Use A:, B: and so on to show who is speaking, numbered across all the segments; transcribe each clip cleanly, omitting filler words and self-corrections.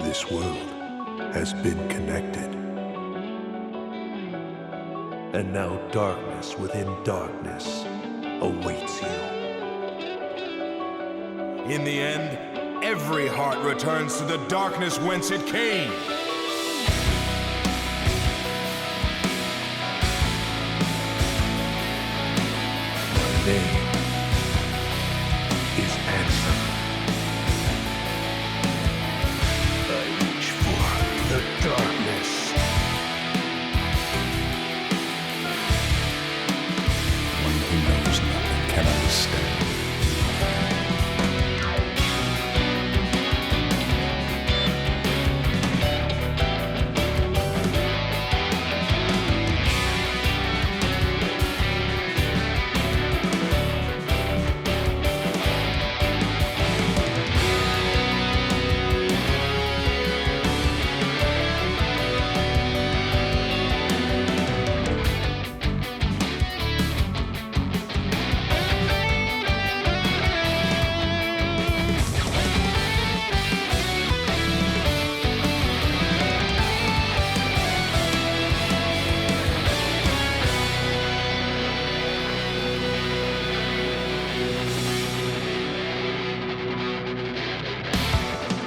A: this world has been connected. And now darkness within darkness awaits you.
B: In the end, every heart returns to the darkness whence it came.
A: My name is Ansem. I reach for the darkness. One who knows nothing can understand.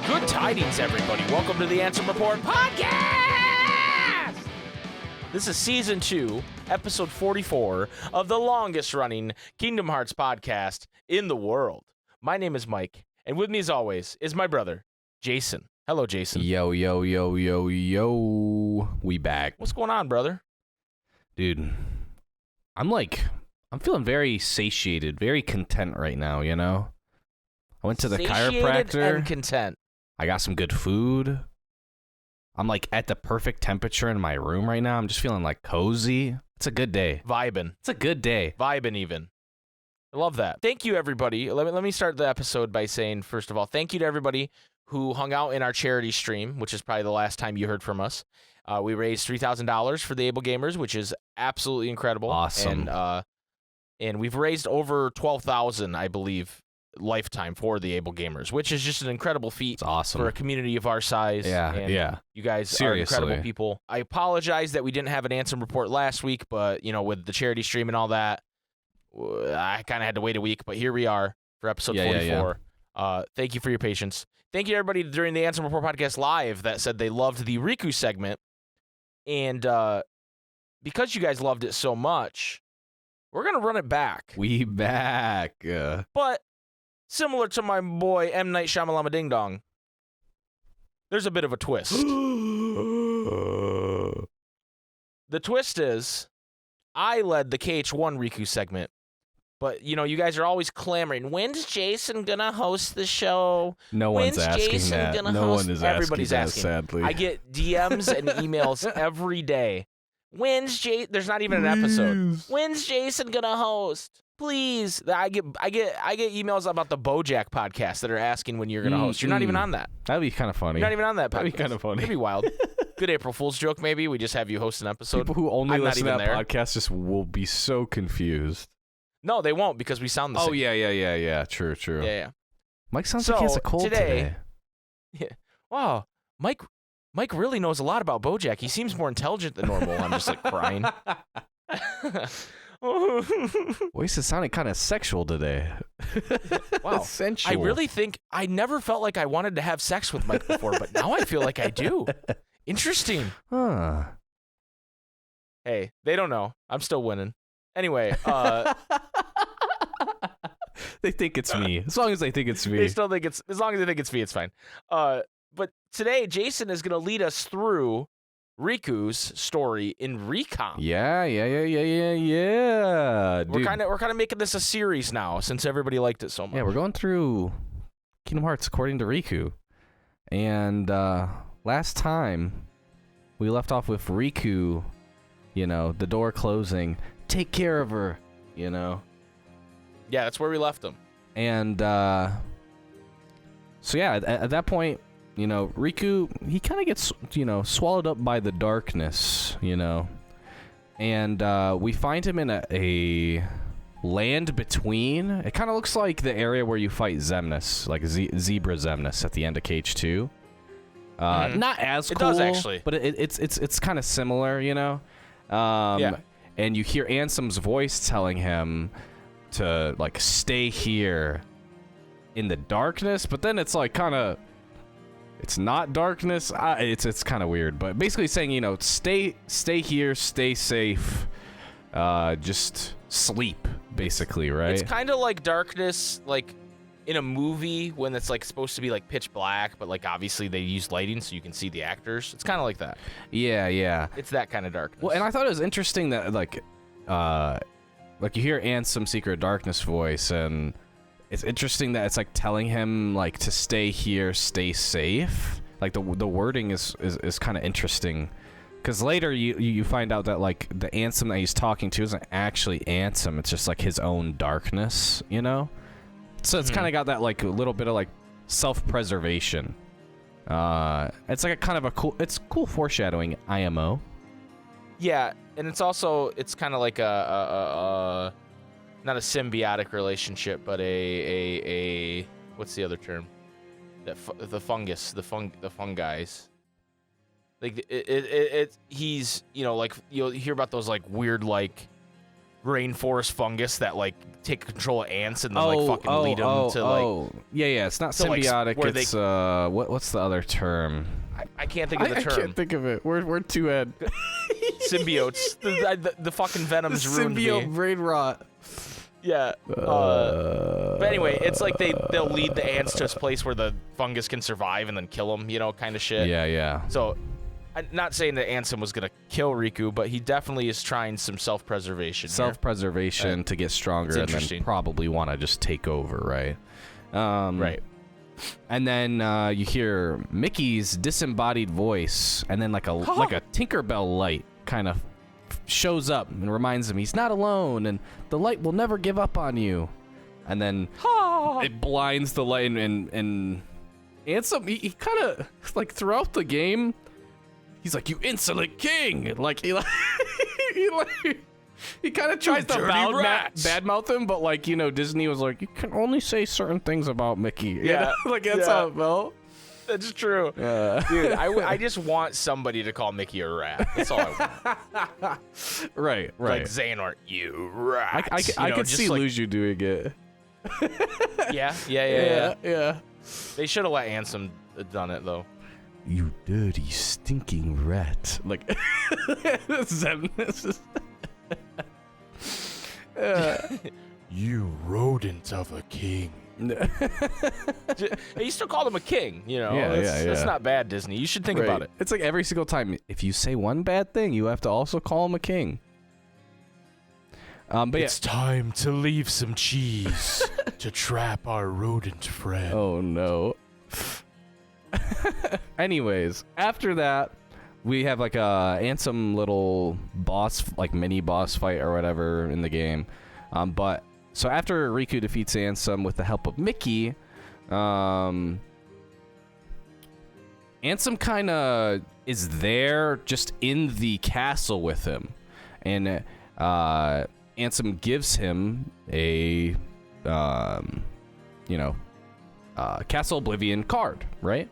C: Good tidings, everybody. Welcome to the Ansem Report Podcast! This is Season 2, Episode 44 of the longest-running Kingdom Hearts podcast in the world. My name is Mike, and with me, as always, is my brother, Jason. Hello, Jason.
D: Yo. We back.
C: What's going on, brother?
D: Dude, I'm feeling very satiated, very content right now, you know? I went to the
C: Satiated
D: chiropractor.
C: and content.
D: I got some good food. I'm at the perfect temperature in my room right now. I'm just feeling cozy. It's a good day.
C: Vibing.
D: It's a good day.
C: Vibing even. I love that. Thank you, everybody. Let me start the episode by saying, first of all, thank you to everybody who hung out in our charity stream, which is probably the last time you heard from us. We raised $3,000 for the Able Gamers, which is absolutely incredible.
D: Awesome.
C: And we've raised over $12,000, I believe, lifetime for the Able Gamers, which is just an incredible feat.
D: It's awesome.
C: For a community of our size.
D: Yeah.
C: You guys
D: Seriously.
C: are incredible people. I apologize that we didn't have an Ansem report last week, but, with the charity stream and all that, I kind of had to wait a week, but here we are for episode 44. Thank you for your patience. Thank you to everybody during the Ansem Report podcast live that said they loved the Riku segment. And because you guys loved it so much, we're going to run it back.
D: We back.
C: But similar to my boy M. Night Shyamalama Ding Dong, there's a bit of a twist. The twist is, I led the KH1 Riku segment, but, you guys are always clamoring, when's Jason gonna host the show?
D: No one's asking
C: Jason
D: that.
C: Gonna
D: No
C: host?
D: one is
C: Everybody's
D: asking that,
C: asking.
D: sadly.
C: I get DMs and emails every day. When's Jason? There's not even an episode. When's Jason gonna host? Please. I get emails about the BoJack podcast that are asking when you're gonna host. You're not even on that.
D: That'd be kind of funny.
C: You're not even on that podcast.
D: That'd be kind of funny.
C: It'd be wild. Good April Fool's joke, maybe. We just have you host an episode.
D: People who only
C: I'm not
D: listen to
C: even
D: that
C: there.
D: podcast just will be so confused.
C: No, they won't because we sound the same.
D: Oh, yeah. True.
C: Yeah.
D: Mike sounds like he has a cold today.
C: Yeah. Wow. Mike really knows a lot about BoJack. He seems more intelligent than normal. I'm just crying.
D: Voice is sounding kind of sexual today.
C: Wow.
D: Sensual.
C: I really think I never felt like I wanted to have sex with Mike before, but now I feel like I do. Interesting.
D: Huh.
C: Hey, they don't know. I'm still winning. Anyway,
D: they think it's me. As long as they think it's me.
C: they still think it's, as long as they think it's me, it's fine. But today, Jason is going to lead us through Riku's story in Recon.
D: Yeah.
C: We're kind of making this a series now since everybody liked it so much.
D: Yeah, we're going through Kingdom Hearts according to Riku. And last time, we left off with Riku, the door closing. Take care of her,
C: Yeah, that's where we left him.
D: And so yeah, at that point, Riku, he kind of gets, swallowed up by the darkness, and we find him in a land between. It kind of looks like the area where you fight Xemnas, like Zebra Xemnas at the end of KH2. Not as cool.
C: It does actually,
D: but it's kind of similar, you know. Yeah. And you hear Ansem's voice telling him to like stay here in the darkness, but then it's like kind of, it's not darkness. It's kind of weird, but basically saying, you know, stay here, stay safe, just sleep, basically, right?
C: It's kind of like darkness, like in a movie when it's like supposed to be like pitch black, but like obviously they use lighting so you can see the actors. It's kind of like that.
D: Yeah.
C: It's that kind of darkness.
D: Well, and I thought it was interesting that like you hear Ansem Secret Darkness voice, and it's interesting that it's like telling him like to stay here, stay safe. Like the wording is kind of interesting, because later you find out that like the Ansem that he's talking to isn't actually Ansem. It's just like his own darkness, you know. So it's kind of got that like a little bit of like self-preservation. It's like a kind of a cool foreshadowing, IMO.
C: Yeah, and it's kind of like a not a symbiotic relationship, but a what's the other term? The fungus, the fungi's. Like he's, you know, like you'll hear about those like weird like rainforest fungus that like take control of ants and then like fucking lead them to like. Yeah,
D: it's not symbiotic.
C: Like,
D: it's what's the other term?
C: I can't think of the term.
D: I can't think of it. We're two head.
C: Symbiotes. The fucking venom's ruined me.
D: Symbiote brain rot.
C: Yeah. But anyway, it's like they'll lead the ants to a place where the fungus can survive and then kill them, you know, kind of shit.
D: Yeah.
C: So, I'm not saying that Ansem was gonna kill Riku, but he definitely is trying some self-preservation.
D: Self-preservation to get stronger, and then probably want to just take over, right?
C: Right.
D: And then you hear Mickey's disembodied voice, and then like a Tinkerbell light kind of shows up and reminds him he's not alone, and the light will never give up on you. And then it blinds the light, and Ansem, he kind of like throughout the game, he's like, "You insolent king!" Like he kind of tries to badmouth him, but like, you know, Disney was like, you can only say certain things about Mickey.
C: Yeah,
D: you know? Like that's how it felt.
C: That's true. Dude, I just want somebody to call Mickey a rat. That's all I want.
D: Right.
C: Like Xehanort, you rat.
D: I could see
C: like,
D: Luju doing it.
C: Yeah. They should have let Ansem done it though.
D: You dirty, stinking rat. Like,
B: You rodent of a king.
C: He still called him a king, you know. That's not bad, Disney. You should think about it.
D: It's like every single time, if you say one bad thing, you have to also call him a king. But
B: it's time to leave some cheese to trap our rodent friend.
D: Oh no. Anyways, after that, we have like a Ansem little boss, like mini boss fight or whatever in the game. But so after Riku defeats Ansem with the help of Mickey, Ansem kind of is there just in the castle with him, and Ansem gives him a Castle Oblivion card, right?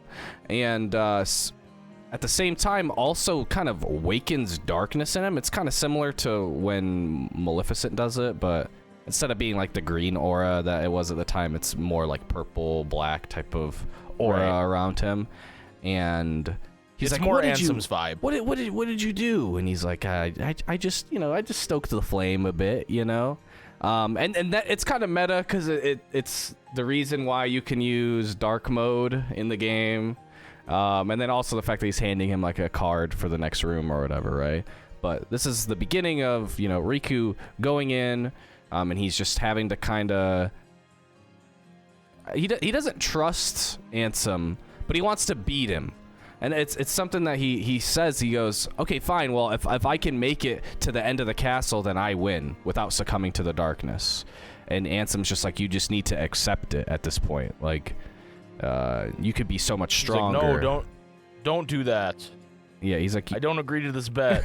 D: And at the same time also kind of awakens darkness in him. It's kind of similar to when Maleficent does it, but instead of being like the green aura that it was at the time, it's more like purple, black type of aura around him. And he's
C: it's
D: like,
C: more
D: what did
C: Ansem's vibe.
D: What did you do? And he's like, I just stoked the flame a bit, you know? And that it's kind of meta because it's the reason why you can use dark mode in the game. And then also the fact that he's handing him like a card for the next room or whatever, right? But this is the beginning of, you know, Riku going in, and he's just having to kind of... He doesn't trust Ansem, but he wants to beat him. And it's something that he says. He goes, okay, fine, well, if I can make it to the end of the castle, then I win without succumbing to the darkness. And Ansem's just like, you just need to accept it at this point. Like, you could be so much stronger.
C: He's like, no, don't do that.
D: Yeah, he's like...
C: I don't agree to this bet.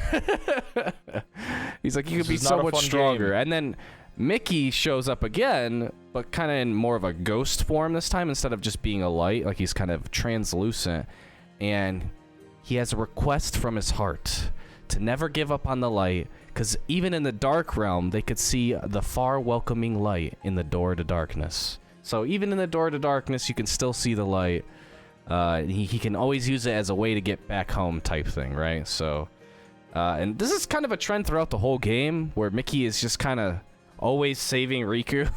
D: He's like, you could be so much stronger. Game. And then Mickey shows up again, but kind of in more of a ghost form this time instead of just being a light. Like, he's kind of translucent. and he has a request from his heart to never give up on the light, because even in the dark realm, they could see the far welcoming light in the door to darkness. So even in the door to darkness, you can still see the light. He can always use it as a way to get back home type thing, right? So, and this is kind of a trend throughout the whole game, where Mickey is just kind of always saving Riku.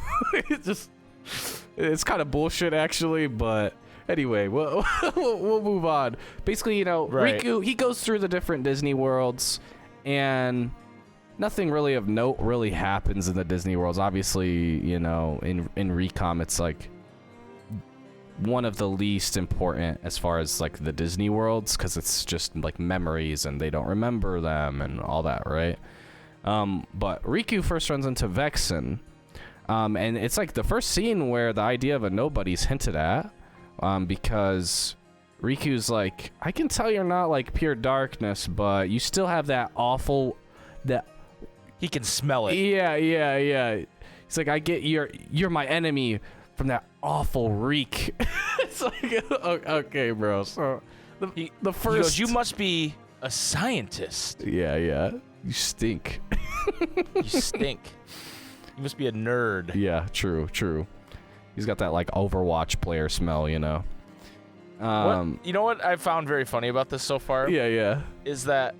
D: It's kind of bullshit, actually, but anyway, we'll move on. Basically,
C: Right.
D: Riku, he goes through the different Disney worlds, and nothing really of note really happens in the Disney worlds. Obviously, in Recom, it's like one of the least important as far as like the Disney worlds, because it's just like memories and they don't remember them and all that, right? But Riku first runs into Vexen, and it's like the first scene where the idea of a nobody's hinted at, because Riku's like, I can tell you're not like pure darkness, but you still have that awful, that
C: He can smell it.
D: yeah. He's like, I get you're my enemy from that awful reek. It's like, okay, bro. So the first,
C: He goes, you must be a scientist.
D: yeah, you stink.
C: You stink. You must be a nerd.
D: Yeah, true. He's got that like Overwatch player smell,
C: What, you know what I found very funny about this so far?
D: Yeah.
C: Is that,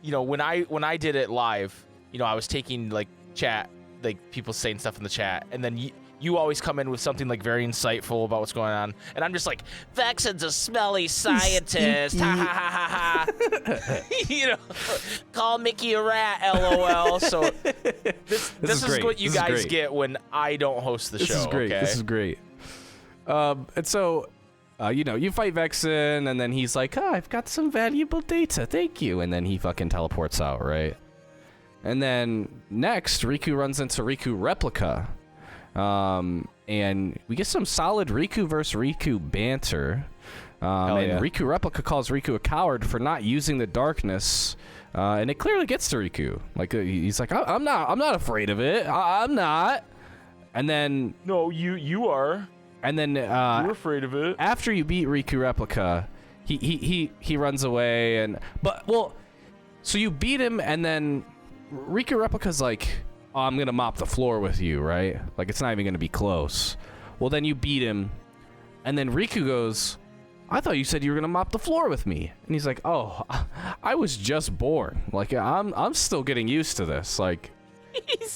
C: when I did it live, I was taking like chat, like people saying stuff in the chat, and then you always come in with something like very insightful about what's going on, and I'm just like, Vexen's a smelly scientist, ha ha ha ha ha. Call Mickey a rat, lol. So this is what you guys get when I don't host the show.
D: This is great.
C: Okay?
D: This is great. And so, you fight Vexen, and then he's like, I've got some valuable data, thank you, and then he fucking teleports out, right? And then next, Riku runs into Riku Replica. And we get some solid Riku versus Riku banter. And Riku Replica calls Riku a coward for not using the darkness. And it clearly gets to Riku. Like, he's like, I'm not afraid of it. I'm not. And then...
C: No, you are.
D: And then,
C: You're afraid of it.
D: After you beat Riku Replica, he runs away so you beat him, and then Riku Replica's like, oh, I'm gonna mop the floor with you, right? Like, it's not even gonna be close. Well, then you beat him, and then Riku goes, I thought you said you were gonna mop the floor with me. And he's like, oh, I was just born. Like, I'm still getting used to this. Like,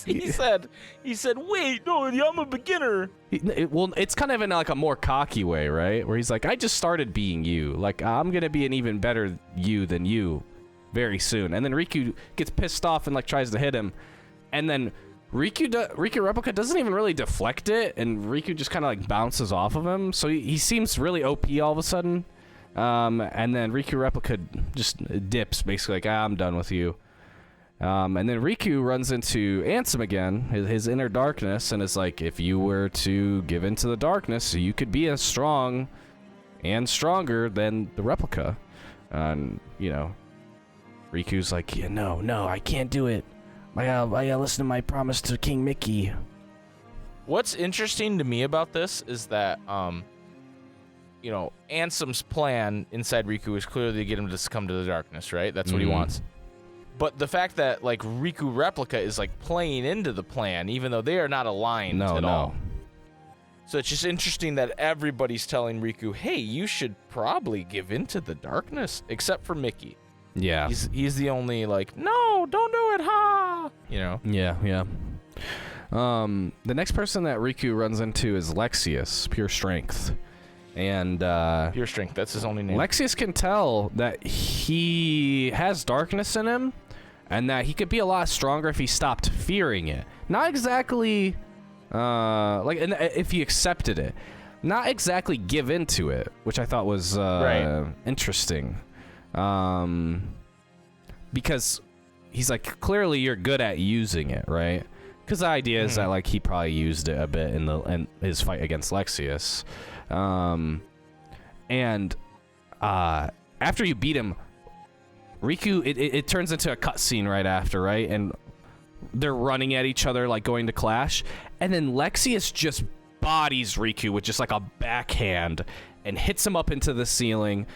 C: he said, wait, no, I'm a beginner.
D: it's kind of in like a more cocky way, right? Where he's like, I just started being you. Like, I'm gonna be an even better you than you very soon. And then Riku gets pissed off and like tries to hit him. And then Riku Replica doesn't even really deflect it, and Riku just kind of like bounces off of him. So he seems really OP all of a sudden. And then Riku Replica just dips, basically like, I'm done with you. And then Riku runs into Ansem again, his inner darkness, and is like, if you were to give into the darkness, you could be as strong and stronger than the Replica. And, Riku's like, yeah, no, I can't do it. I gotta listen to my promise to King Mickey.
C: What's interesting to me about this is that, Ansem's plan inside Riku is clearly to get him to succumb to the darkness, right? That's what he wants. But the fact that, like, Riku Replica is, like, playing into the plan, even though they are not aligned at all. So it's just interesting that everybody's telling Riku, hey, you should probably give into the darkness, except for Mickey.
D: Yeah.
C: He's the only, like, no, don't do it, ha!
D: Yeah. The next person that Riku runs into is Lexaeus, Pure Strength. And
C: Pure Strength, that's his only name.
D: Lexaeus can tell that he has darkness in him, and that he could be a lot stronger if he stopped fearing it. Not exactly if he accepted it. Not exactly give into it, which I thought was interesting. Because he's like, clearly you're good at using it, right? Because the idea is that like he probably used it a bit in his fight against Lexaeus. And after you beat him, Riku, it turns into a cutscene right after, right? And they're running at each other, like going to clash. And then Lexaeus just bodies Riku with just like a backhand and hits him up into the ceiling.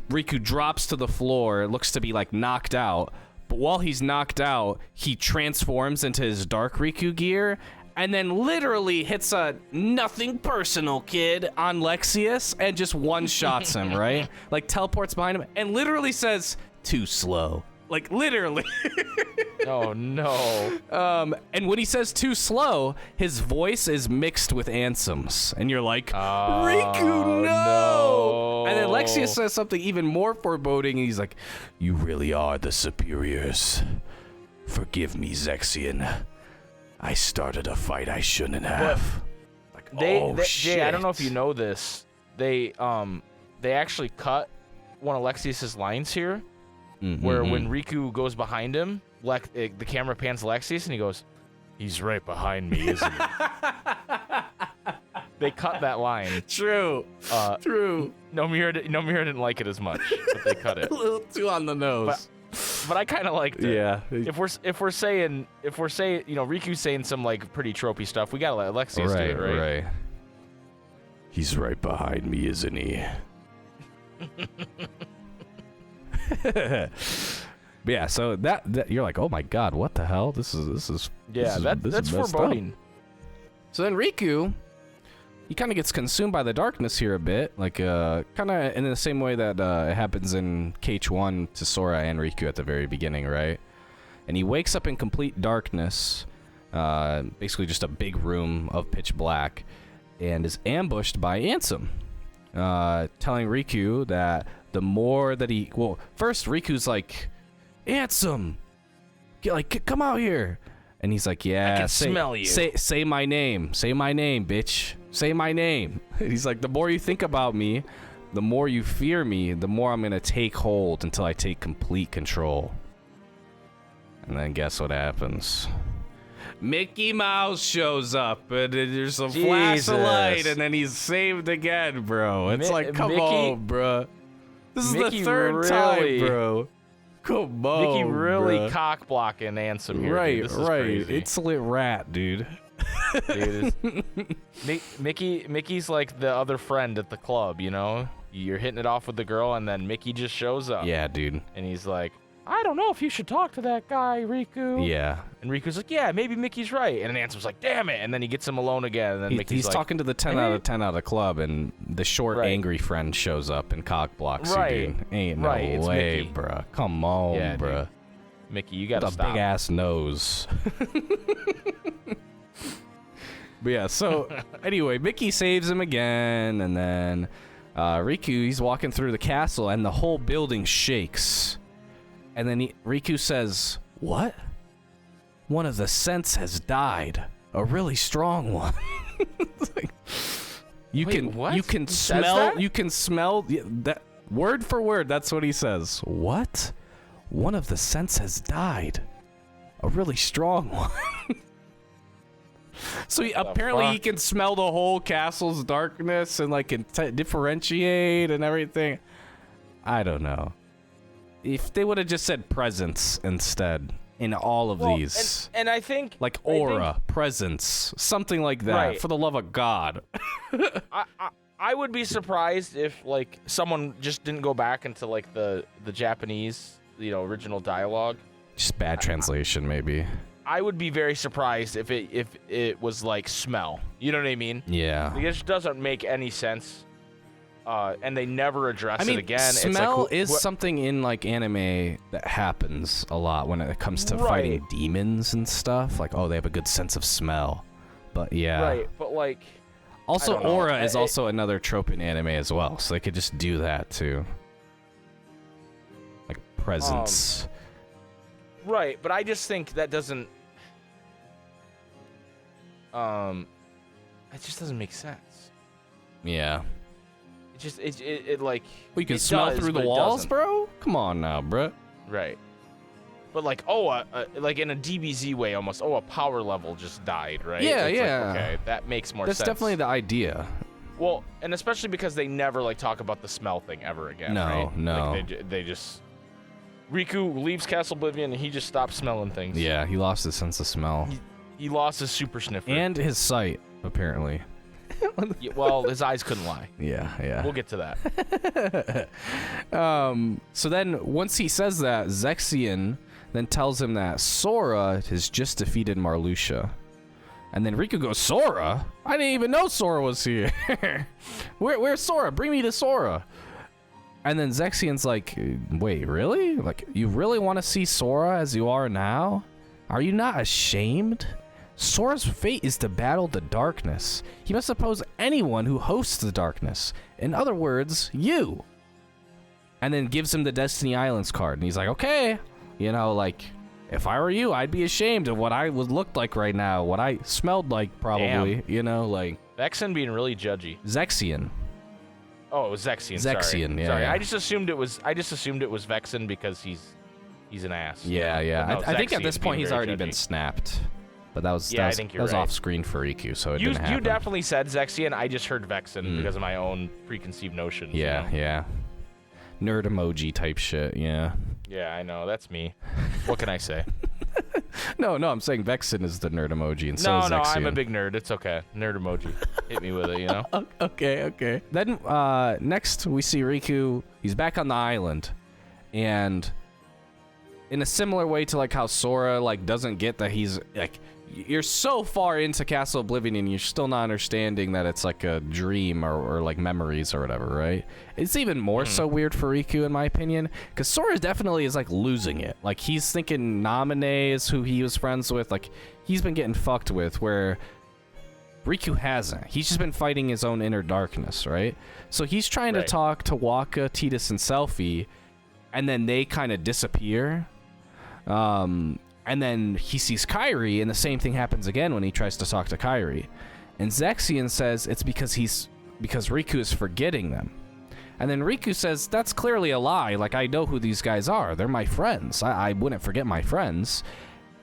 D: Riku drops to the floor. It looks to be like knocked out. But while he's knocked out, he transforms into his Dark Riku gear and then literally hits a nothing personal kid on Lexius and just one-shots him, right? Like teleports behind him and literally says, "Too slow." Like literally.
C: Oh no.
D: And when he says "too slow," his voice is mixed with Ansem's, and you're like, "Riku, no!" And then Lexius says something even more foreboding, and he's like, "You really are the superiors. Forgive me, Zexion. I started a fight I shouldn't have."
C: Jay, I don't know if you know this. They actually cut one of Lexius's lines here. Where when Riku goes behind him, the camera pans Lexius and he goes, "He's right behind me, isn't he?" They cut that line.
D: True. True.
C: Nomura didn't like it as much, but they cut it.
D: A little too on the nose.
C: But I kind of liked it.
D: Yeah.
C: If we're saying Riku's saying some like pretty tropey stuff, we gotta let Lexius do it, right?
D: Right. He's right behind me, isn't he? But yeah, so that you're like, oh my god, what the hell? This is
C: that's foreboding.
D: Up. So then Riku, he kind of gets consumed by the darkness here a bit, like kind of in the same way that it happens in KH1 to Sora and Riku at the very beginning, right? And he wakes up in complete darkness, basically just a big room of pitch black, and is ambushed by Ansem, telling Riku that the more that first Riku's like, "Ansem, come out here," and he's like, "Yeah,
C: I can smell you.
D: Say my name, bitch, say my name." He's like, "The more you think about me, the more you fear me, the more I'm gonna take hold until I take complete control." And then guess what happens? Mickey Mouse shows up, and there's a flash of light, and then he's saved again, bro. It's like, come on, bro. This is the third time, bro. Come on,
C: Mickey really
D: bro.
C: cock blocking Ansem here.
D: Right,
C: dude. This is
D: right.
C: crazy.
D: It's lit rat, dude.
C: Mickey's like the other friend at the club, you know? You're hitting it off with the girl, and then Mickey just shows up.
D: Yeah, dude.
C: And he's like, "I don't know if you should talk to that guy, Riku."
D: Yeah.
C: And Riku's like, "Yeah, maybe Mickey's right." And Ansem's like, "Damn it." And then he gets him alone again. And then
D: He's
C: like,
D: talking to the 10 out of 10 out of the club, and the short, angry friend shows up and cock blocks you, dude. Ain't no way, bruh. Come on,
C: yeah,
D: bruh.
C: Dude. Mickey, you gotta
D: with
C: stop.
D: a big-ass nose. But yeah, so anyway, Mickey saves him again, and then Riku, he's walking through the castle, and the whole building shakes. And then Riku says, "What? One of the scents has died. A really strong one." Like, you can smell that word for word. That's what he says. What? One of the scents has died. A really strong one. So apparently he can smell the whole castle's darkness and like can differentiate and everything. I don't know. If they would have just said presence instead in all of these.
C: And I think...
D: Like aura, presence, something like that, right. For the love of God.
C: I would be surprised if, like, someone just didn't go back into, like, the Japanese, original dialogue.
D: Just bad translation, maybe.
C: I would be very surprised if it was, like, smell. You know what I mean?
D: Yeah.
C: It just doesn't make any sense. And they never address it again.
D: Smell
C: it's like,
D: is something in like anime that happens a lot when it comes to fighting demons and stuff. Like, oh, they have a good sense of smell. But yeah.
C: Right, but like...
D: Also, aura is also another trope in anime as well, so they could just do that too. Like presence.
C: Right, but I just think that doesn't... it just doesn't make sense.
D: Yeah.
C: It like...
D: Well, you can smell through the walls, bro? Come on now, bro.
C: Right. But like, like in a DBZ way almost, a power level just died, right?
D: Yeah,
C: it's
D: yeah.
C: Like, okay, that makes more sense.
D: That's definitely the idea.
C: Well, and especially because they never like talk about the smell thing ever again, right?
D: No.
C: Like, they just... Riku leaves Castle Oblivion and he just stops smelling things.
D: Yeah, he lost his sense of smell.
C: He lost his super sniffer.
D: And his sight, apparently.
C: Well, his eyes couldn't lie.
D: Yeah.
C: We'll get to that.
D: So then, once he says that, Zexion then tells him that Sora has just defeated Marluxia. And then Riku goes, Sora? I didn't even know Sora was here. Where's Sora? Bring me to Sora. And then Zexion's like, wait, really? Like, you really want to see Sora as you are now? Are you not ashamed? Sora's fate is to battle the darkness. He must oppose anyone who hosts the darkness. In other words, you. And then gives him the Destiny Islands card. And he's like, okay. You know, like, if I were you, I'd be ashamed of what I would look like right now. What I smelled like, probably.
C: Damn.
D: You know, like.
C: Vexen being really judgy.
D: Zexion.
C: Oh, it was Zexion.
D: Zexion, yeah.
C: Sorry,
D: yeah.
C: I just assumed it was Vexen because he's an ass.
D: Yeah.
C: No,
D: I think at
C: Zexion
D: this point
C: being
D: he's
C: very
D: already
C: judgy.
D: been snapped. But that was
C: I think you're right.
D: off screen for Riku, so it didn't happen.
C: You definitely said Zexion. I just heard Vexen because of my own preconceived notions.
D: Yeah,
C: you know?
D: yeah. Nerd emoji type shit, yeah.
C: Yeah, I know. That's me. What can I say?
D: No, I'm saying Vexen is the nerd emoji, and so is
C: No,
D: Zexion.
C: I'm a big nerd. It's okay. Nerd emoji. Hit me with it, you know?
D: Okay. Then, next we see Riku. He's back on the island, and in a similar way to, like, how Sora, like, doesn't get that he's, like, you're so far into Castle Oblivion and you're still not understanding that it's like a dream or like memories or whatever, right? It's even more so weird for Riku, in my opinion, because Sora definitely is like losing it. Like, he's thinking Naminé is who he was friends with. Like, he's been getting fucked with, where Riku hasn't. He's just been fighting his own inner darkness, right? So he's trying to talk to Waka, Tidus, and Selphie, and then they kind of disappear. And then he sees Kairi, and the same thing happens again when he tries to talk to Kairi. And Zexion says it's because Riku is forgetting them. And then Riku says, that's clearly a lie. Like, I know who these guys are. They're my friends. I wouldn't forget my friends.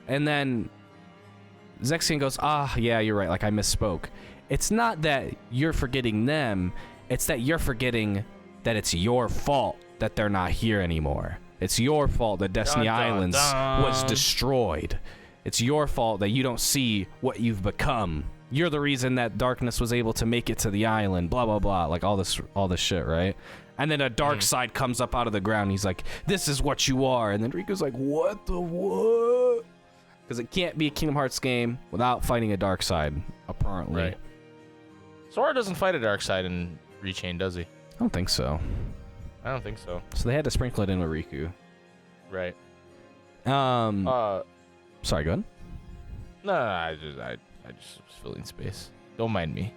D: And then Zexion goes, yeah, you're right. Like, I misspoke. It's not that you're forgetting them. It's that you're forgetting that it's your fault that they're not here anymore. It's your fault that Destiny Islands was destroyed. It's your fault that you don't see what you've become. You're the reason that darkness was able to make it to the island, blah, blah, blah. Like, all this shit, right? And then a dark side comes up out of the ground. He's like, this is what you are. And then Riku's like, what? Because it can't be a Kingdom Hearts game without fighting a dark side, apparently.
C: Right. Sora doesn't fight a dark side in Rechain, does he?
D: I don't think so.
C: I don't think so.
D: So they had to sprinkle it in with Riku.
C: Right.
D: Sorry, go ahead.
C: No, I just was filling space. Don't mind me.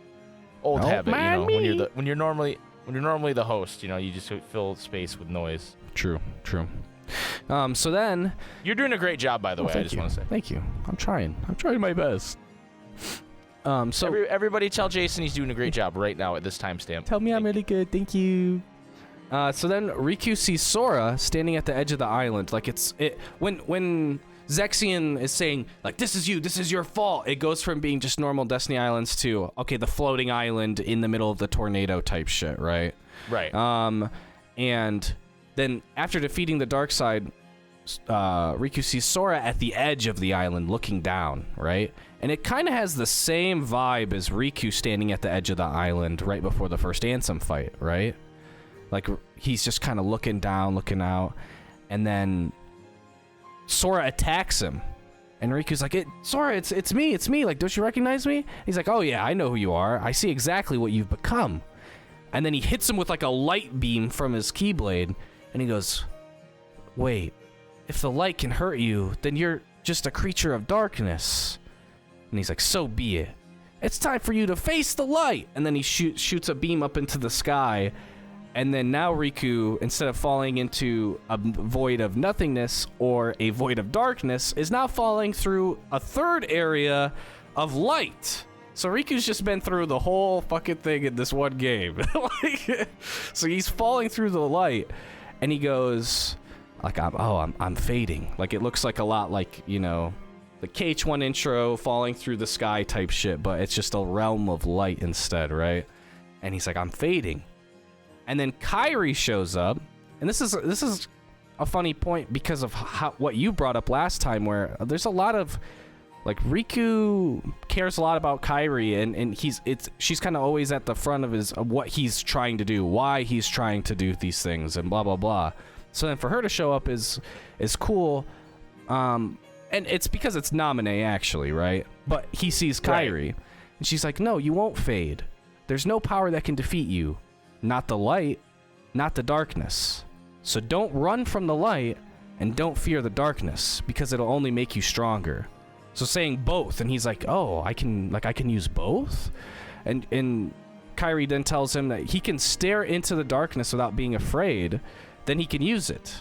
C: Old
D: Don't
C: habit,
D: mind
C: you know.
D: me.
C: When you're normally the host, you know, you just fill space with noise.
D: True. So then,
C: You're doing a great job, by the way. I just want to say.
D: Thank you. I'm trying my best. So
C: Everybody tell Jason he's doing a great job right now at this timestamp.
D: tell me I'm really good. Thank you. So then Riku sees Sora standing at the edge of the island. Like, when Zexion is saying, like, this is your fault, it goes from being just normal Destiny Islands to, okay, the floating island in the middle of the tornado type shit, right?
C: Right.
D: And then after defeating the dark side, Riku sees Sora at the edge of the island looking down, right? And it kind of has the same vibe as Riku standing at the edge of the island right before the first Ansem fight, right? Like, he's just kind of looking down, looking out, and then Sora attacks him. And Riku's like, Sora, it's me. Like, don't you recognize me? He's like, oh yeah, I know who you are. I see exactly what you've become. And then he hits him with like a light beam from his Keyblade, and he goes, wait, if the light can hurt you, then you're just a creature of darkness. And he's like, so be it. It's time for you to face the light. And then he shoots a beam up into the sky. And then now Riku, instead of falling into a void of nothingness or a void of darkness, is now falling through a third area of light. So Riku's just been through the whole fucking thing in this one game. So he's falling through the light, and he goes, like, I'm fading. Like, it looks like a lot like, you know, the KH1 intro falling through the sky type shit, but it's just a realm of light instead, right? And he's like, I'm fading. And then Kairi shows up, and this is a funny point because of what you brought up last time, where there's a lot of like Riku cares a lot about Kairi, and she's kind of always at the front of what he's trying to do, why he's trying to do these things, and blah blah blah. So then for her to show up is cool, and it's because it's Naminé actually, right? But he sees Kairi, right. And she's like, "No, you won't fade. There's no power that can defeat you, not the light, not the darkness. So don't run from the light, and don't fear the darkness, because it'll only make you stronger." So saying both, and he's like, "Oh, I can use both?" And Kairi then tells him that he can stare into the darkness without being afraid, then he can use it.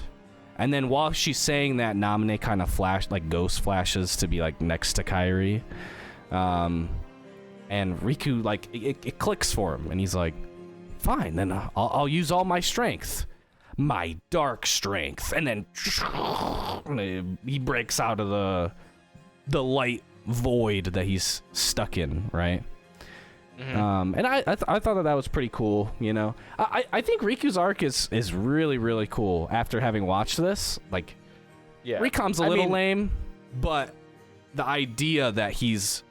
D: And then while she's saying that, Naminé kind of ghost flashes to be like next to Kairi. And Riku, like, it clicks for him, and he's like, "Fine, then I'll use all my strength. My dark strength." And then he breaks out of the light void that he's stuck in, right? Mm-hmm. And I thought that was pretty cool, you know. I think Riku's arc is really, really cool after having watched this. Like, yeah, Recon's a little lame, but the idea that he's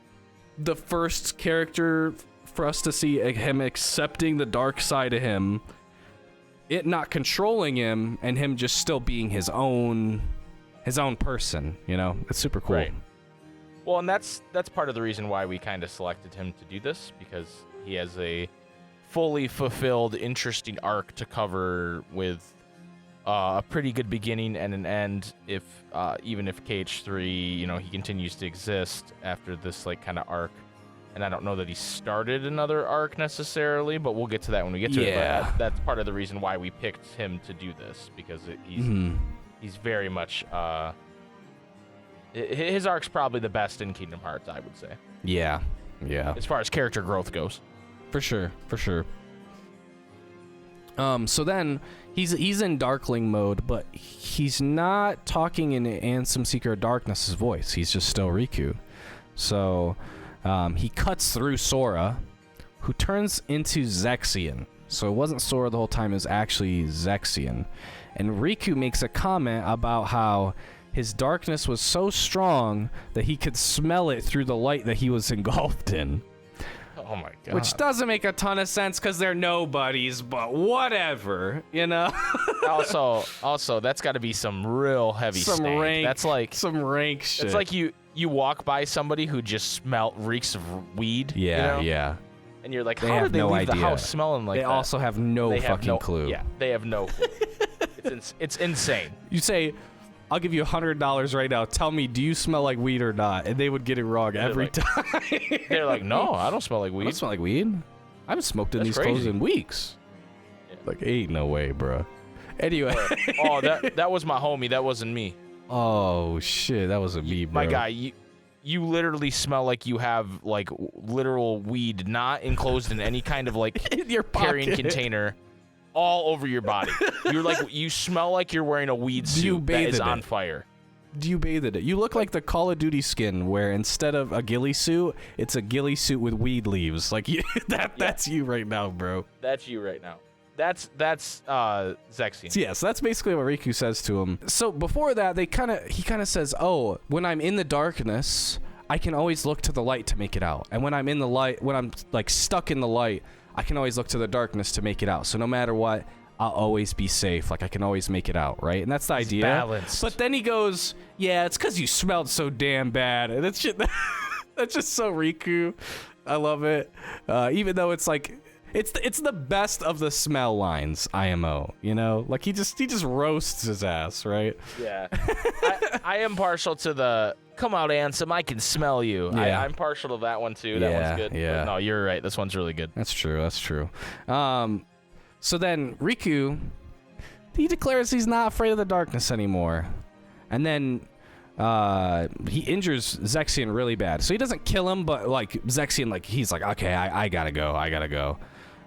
D: the first character for us to see him accepting the dark side of him, it not controlling him, and him just still being his own person, you know, it's super cool.
C: Right. Well, and that's part of the reason why we kind of selected him to do this, because he has a fully fulfilled, interesting arc to cover with a pretty good beginning and an end. If even if KH3, you know, he continues to exist after this like kind of arc, and I don't know that he started another arc necessarily, but we'll get to that when we get to it. But that's part of the reason why we picked him to do this, because he's very much. His arc's probably the best in Kingdom Hearts, I would say.
D: Yeah.
C: As far as character growth goes.
D: For sure. So then he's in Darkling mode, but he's not talking in Ansem Seeker of Darkness's voice. He's just still Riku. So he cuts through Sora, who turns into Zexion. So it wasn't Sora the whole time, it was actually Zexion. And Riku makes a comment about how his darkness was so strong that he could smell it through the light that he was engulfed in.
C: Oh my god.
D: Which doesn't make a ton of sense because they're nobodies, but whatever, you know?
C: also, that's got to be some real heavy stank. That's like
D: some rank shit.
C: It's like you walk by somebody who just reeks of weed.
D: Yeah,
C: you know?
D: Yeah.
C: And you're like, how did they leave the house smelling like that?
D: They also have no fucking clue.
C: Yeah, they have no clue. It's insane.
D: You say, "I'll give you $100 right now. Tell me, do you smell like weed or not?" And they would get it wrong every time.
C: They're like, "No, I don't smell like weed.
D: I don't smell like weed. I haven't smoked in these clothes in weeks." Yeah. Like, ain't no way, bro. Anyway.
C: That was my homie. That wasn't me.
D: Oh, shit. That wasn't me, bro.
C: My guy, you literally smell like you have, like, literal weed not enclosed in any kind of, like,
D: in your
C: carrying container. All over your body. You smell like you're wearing a weed suit that is on fire.
D: Do you bathe in it? You look like the Call of Duty skin, where instead of a ghillie suit, it's a ghillie suit with weed leaves. Like that's you right now, bro.
C: That's you right now. That's Zexion.
D: Yes, that's basically what Riku says to him. So before that, he kind of says, "Oh, when I'm in the darkness, I can always look to the light to make it out. And when I'm in the light, when I'm like stuck in the light, I can always look to the darkness to make it out. So no matter what, I'll always be safe. Like I can always make it out, right?" And that's the idea.
C: Balanced.
D: But then he goes, "Yeah, it's because you smelled so damn bad." And that's just so Riku. I love it. Even though it's like it's the best of the smell lines. IMO, you know, like he just roasts his ass, right?
C: Yeah. I am partial to the "come out, Ansem, I can smell you."
D: Yeah.
C: I'm partial to that one too. That one's good.
D: Yeah.
C: But no, you're right. This one's really good.
D: That's true. So then Riku, he declares he's not afraid of the darkness anymore. And then he injures Zexion really bad. So he doesn't kill him, but like Zexion, like he's like, "Okay, I gotta go.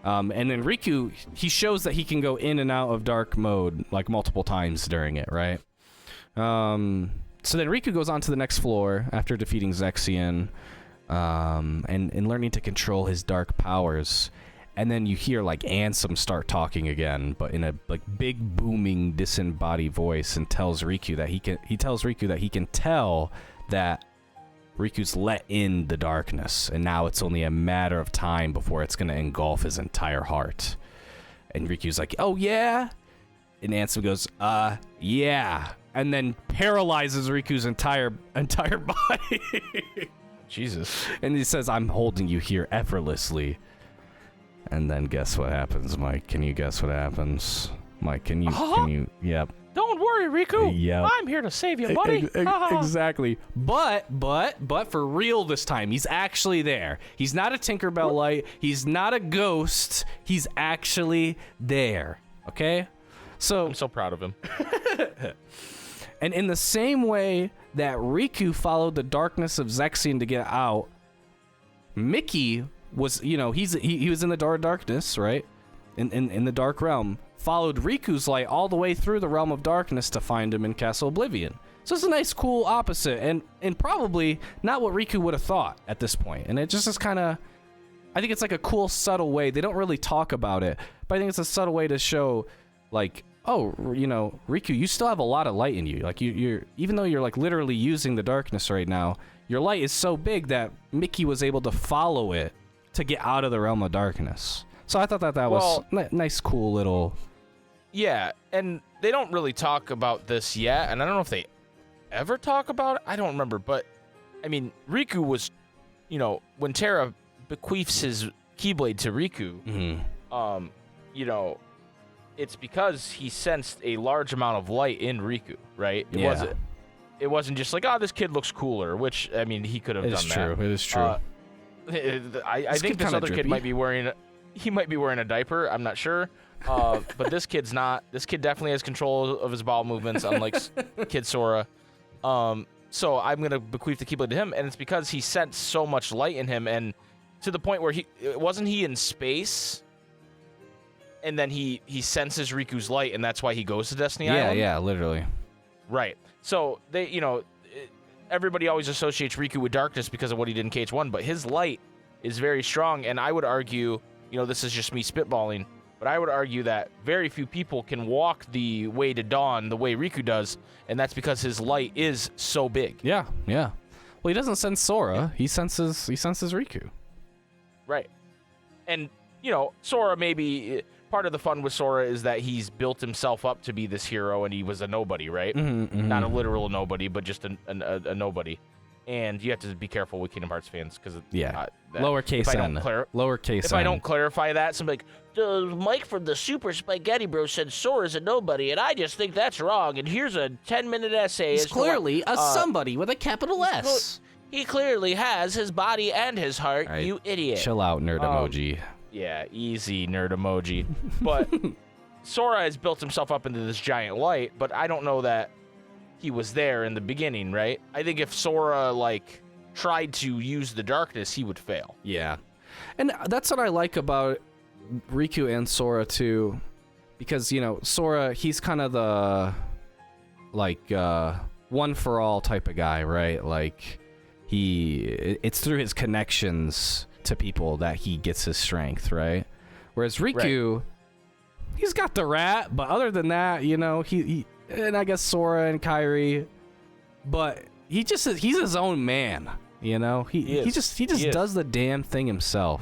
D: And then Riku, he shows that he can go in and out of dark mode like multiple times during it, right? So then Riku goes on to the next floor after defeating Zexion, and learning to control his dark powers. And then you hear like Ansem start talking again, but in a like big booming disembodied voice, and tells Riku that he can tell that Riku's let in the darkness, and now it's only a matter of time before it's going to engulf his entire heart. And Riku's like, oh, yeah? And Ansem goes, yeah. And then paralyzes Riku's entire body.
C: Jesus.
D: And he says, I'm holding you here effortlessly. And then guess what happens, Mike? Can you guess what happens? Mike, can you, yep.
C: Don't worry, Riku.
D: Yep.
C: I'm here to save you, buddy.
D: Exactly. But for real this time, he's actually there. He's not a Tinkerbell light. He's not a ghost. He's actually there. Okay? So
C: I'm so proud of him.
D: And in the same way that Riku followed the darkness of Zexion to get out, Mickey was, he was in the darkness, right? In the dark realm. Followed Riku's light all the way through the realm of darkness to find him in Castle Oblivion. So it's a nice, cool opposite, and probably not what Riku would have thought at this point. And it just is kind of, I think it's like a cool, subtle way. They don't really talk about it, but I think it's a subtle way to show, like, oh, Riku, you still have a lot of light in you. Like, you're even though you're like literally using the darkness right now, your light is so big that Mickey was able to follow it to get out of the realm of darkness. So I thought that was nice, cool little.
C: Yeah, and they don't really talk about this yet, and I don't know if they ever talk about it. I don't remember, but I mean, Riku was, when Terra bequeaths his Keyblade to Riku, it's because he sensed a large amount of light in Riku, right? It wasn't just like, this kid looks cooler, which, I mean, he could have done that.
D: It is true.
C: I think this other kid might be wearing a diaper. I'm not sure. But this kid's not. This kid definitely has control of his bowel movements, unlike Kid Sora. So I'm going to bequeath the Keyblade to him, and it's because he sensed so much light in him, and to the point where wasn't he in space, and then he senses Riku's light, and that's why he goes to Destiny Island?
D: Yeah, literally.
C: Right. So they, everybody always associates Riku with darkness because of what he did in KH1, but his light is very strong, and I would argue, this is just me spitballing, but I would argue that very few people can walk the way to dawn the way Riku does, and that's because his light is so big.
D: Yeah. Well, he doesn't sense Sora. He senses Riku.
C: Right. And, Sora maybe, part of the fun with Sora is that he's built himself up to be this hero, and he was a nobody, right?
D: Mm-hmm.
C: Not a literal nobody, but just a nobody. And you have to be careful with Kingdom Hearts fans because
D: lowercase n. Lowercase n.
C: If I don't clarify that, somebody like, Mike from the Super SpikeGhetti Bro said Sora's a nobody, and I just think that's wrong. And here's a 10-minute essay.
D: He's clearly a somebody with a capital S.
C: He clearly has his body and his heart. Right. You idiot.
D: Chill out, nerd emoji.
C: Yeah, easy, nerd emoji. But Sora has built himself up into this giant light, but I don't know that he was there in the beginning, right? I think if Sora, tried to use the darkness, he would fail.
D: Yeah. And that's what I like about Riku and Sora, too. Because, Sora, he's kind of the, one-for-all type of guy, right? It's through his connections to people that he gets his strength, right? Whereas Riku, he's got the rat, but other than that, he and I guess Sora and Kairi, but he's his own man, He just does the damn thing himself,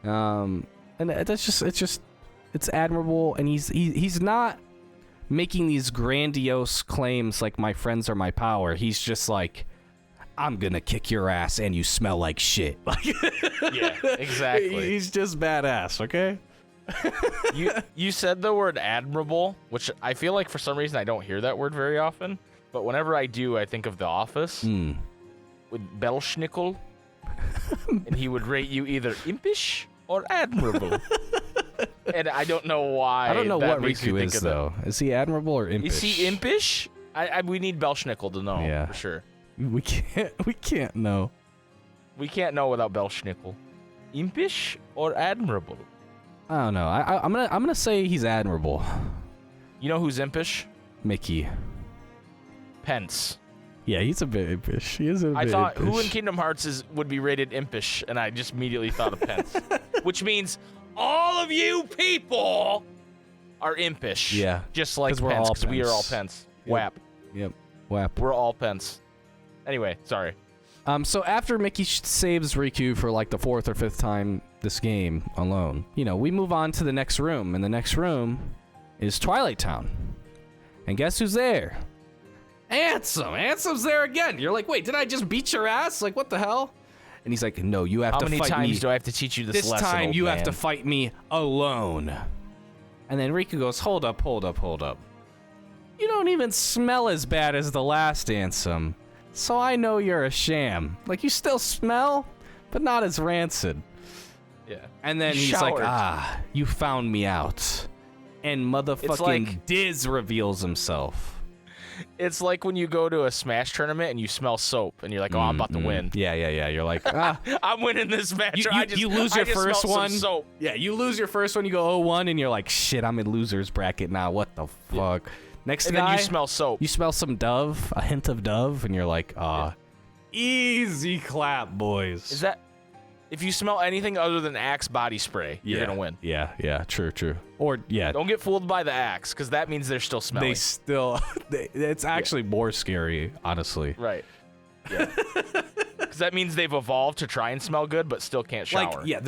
D: and it's admirable. And he's not making these grandiose claims like my friends are my power. He's just like, I'm gonna kick your ass and you smell like shit.
C: Yeah, exactly.
D: He's just badass, okay?
C: You said the word admirable, which I feel like for some reason I don't hear that word very often, but whenever I do, I think of The Office with Belschnickel, and he would rate you either impish or admirable. And I don't know why.
D: I don't know what Riku is, though. Is he admirable or impish?
C: Is he impish? We need Belschnickel to know for sure.
D: We can't know.
C: We can't know without Belschnickel. Impish or admirable?
D: I don't know. I'm gonna say he's admirable.
C: You know who's impish?
D: Mickey.
C: Pence.
D: Yeah, he's a bit impish. He is a bit
C: I thought
D: impish.
C: who in Kingdom Hearts would be rated impish, and I just immediately thought of Pence. Which means all of you people are impish.
D: Yeah.
C: Just like Pence, because we are all Pence.
D: Yep.
C: WAP.
D: Yep. WAP.
C: We're all Pence. Anyway, sorry.
D: So after Mickey saves Riku for like the 4th or 5th time this game alone, we move on to the next room, and the next room is Twilight Town. And guess who's there? Ansem. Ansem's there again. You're like, wait, did I just beat your ass? Like, what the hell? And he's like, no, you have to fight me.
C: How many times do I have to teach you this lesson,
D: This time you
C: man?
D: have to fight me alone. And then Riku goes, hold up. You don't even smell as bad as the last Ansem. So I know you're a sham. Like, you still smell, but not as rancid.
C: Yeah.
D: And then he's
C: showered.
D: like, you found me out. And motherfucking
C: like,
D: Diz reveals himself.
C: It's like when you go to a Smash tournament and you smell soap, and you're like, oh, I'm about to win.
D: Yeah. You're like,
C: I'm winning this match.
D: You lose your first one.
C: Soap.
D: Yeah, you lose your first one, you go 0-1, and you're like, shit, I'm in loser's bracket now. What the fuck? Yeah. Next
C: and
D: guy,
C: then you smell soap.
D: You smell some Dove, a hint of Dove, and you're like, easy clap, boys.
C: Is that... If you smell anything other than Axe body spray, you're going to win.
D: Yeah, true. Or, yeah.
C: Don't get fooled by the Axe, because that means they're still smelling.
D: It's actually more scary, honestly.
C: Right. Yeah. Because that means they've evolved to try and smell good, but still can't shower.
D: Like, yeah,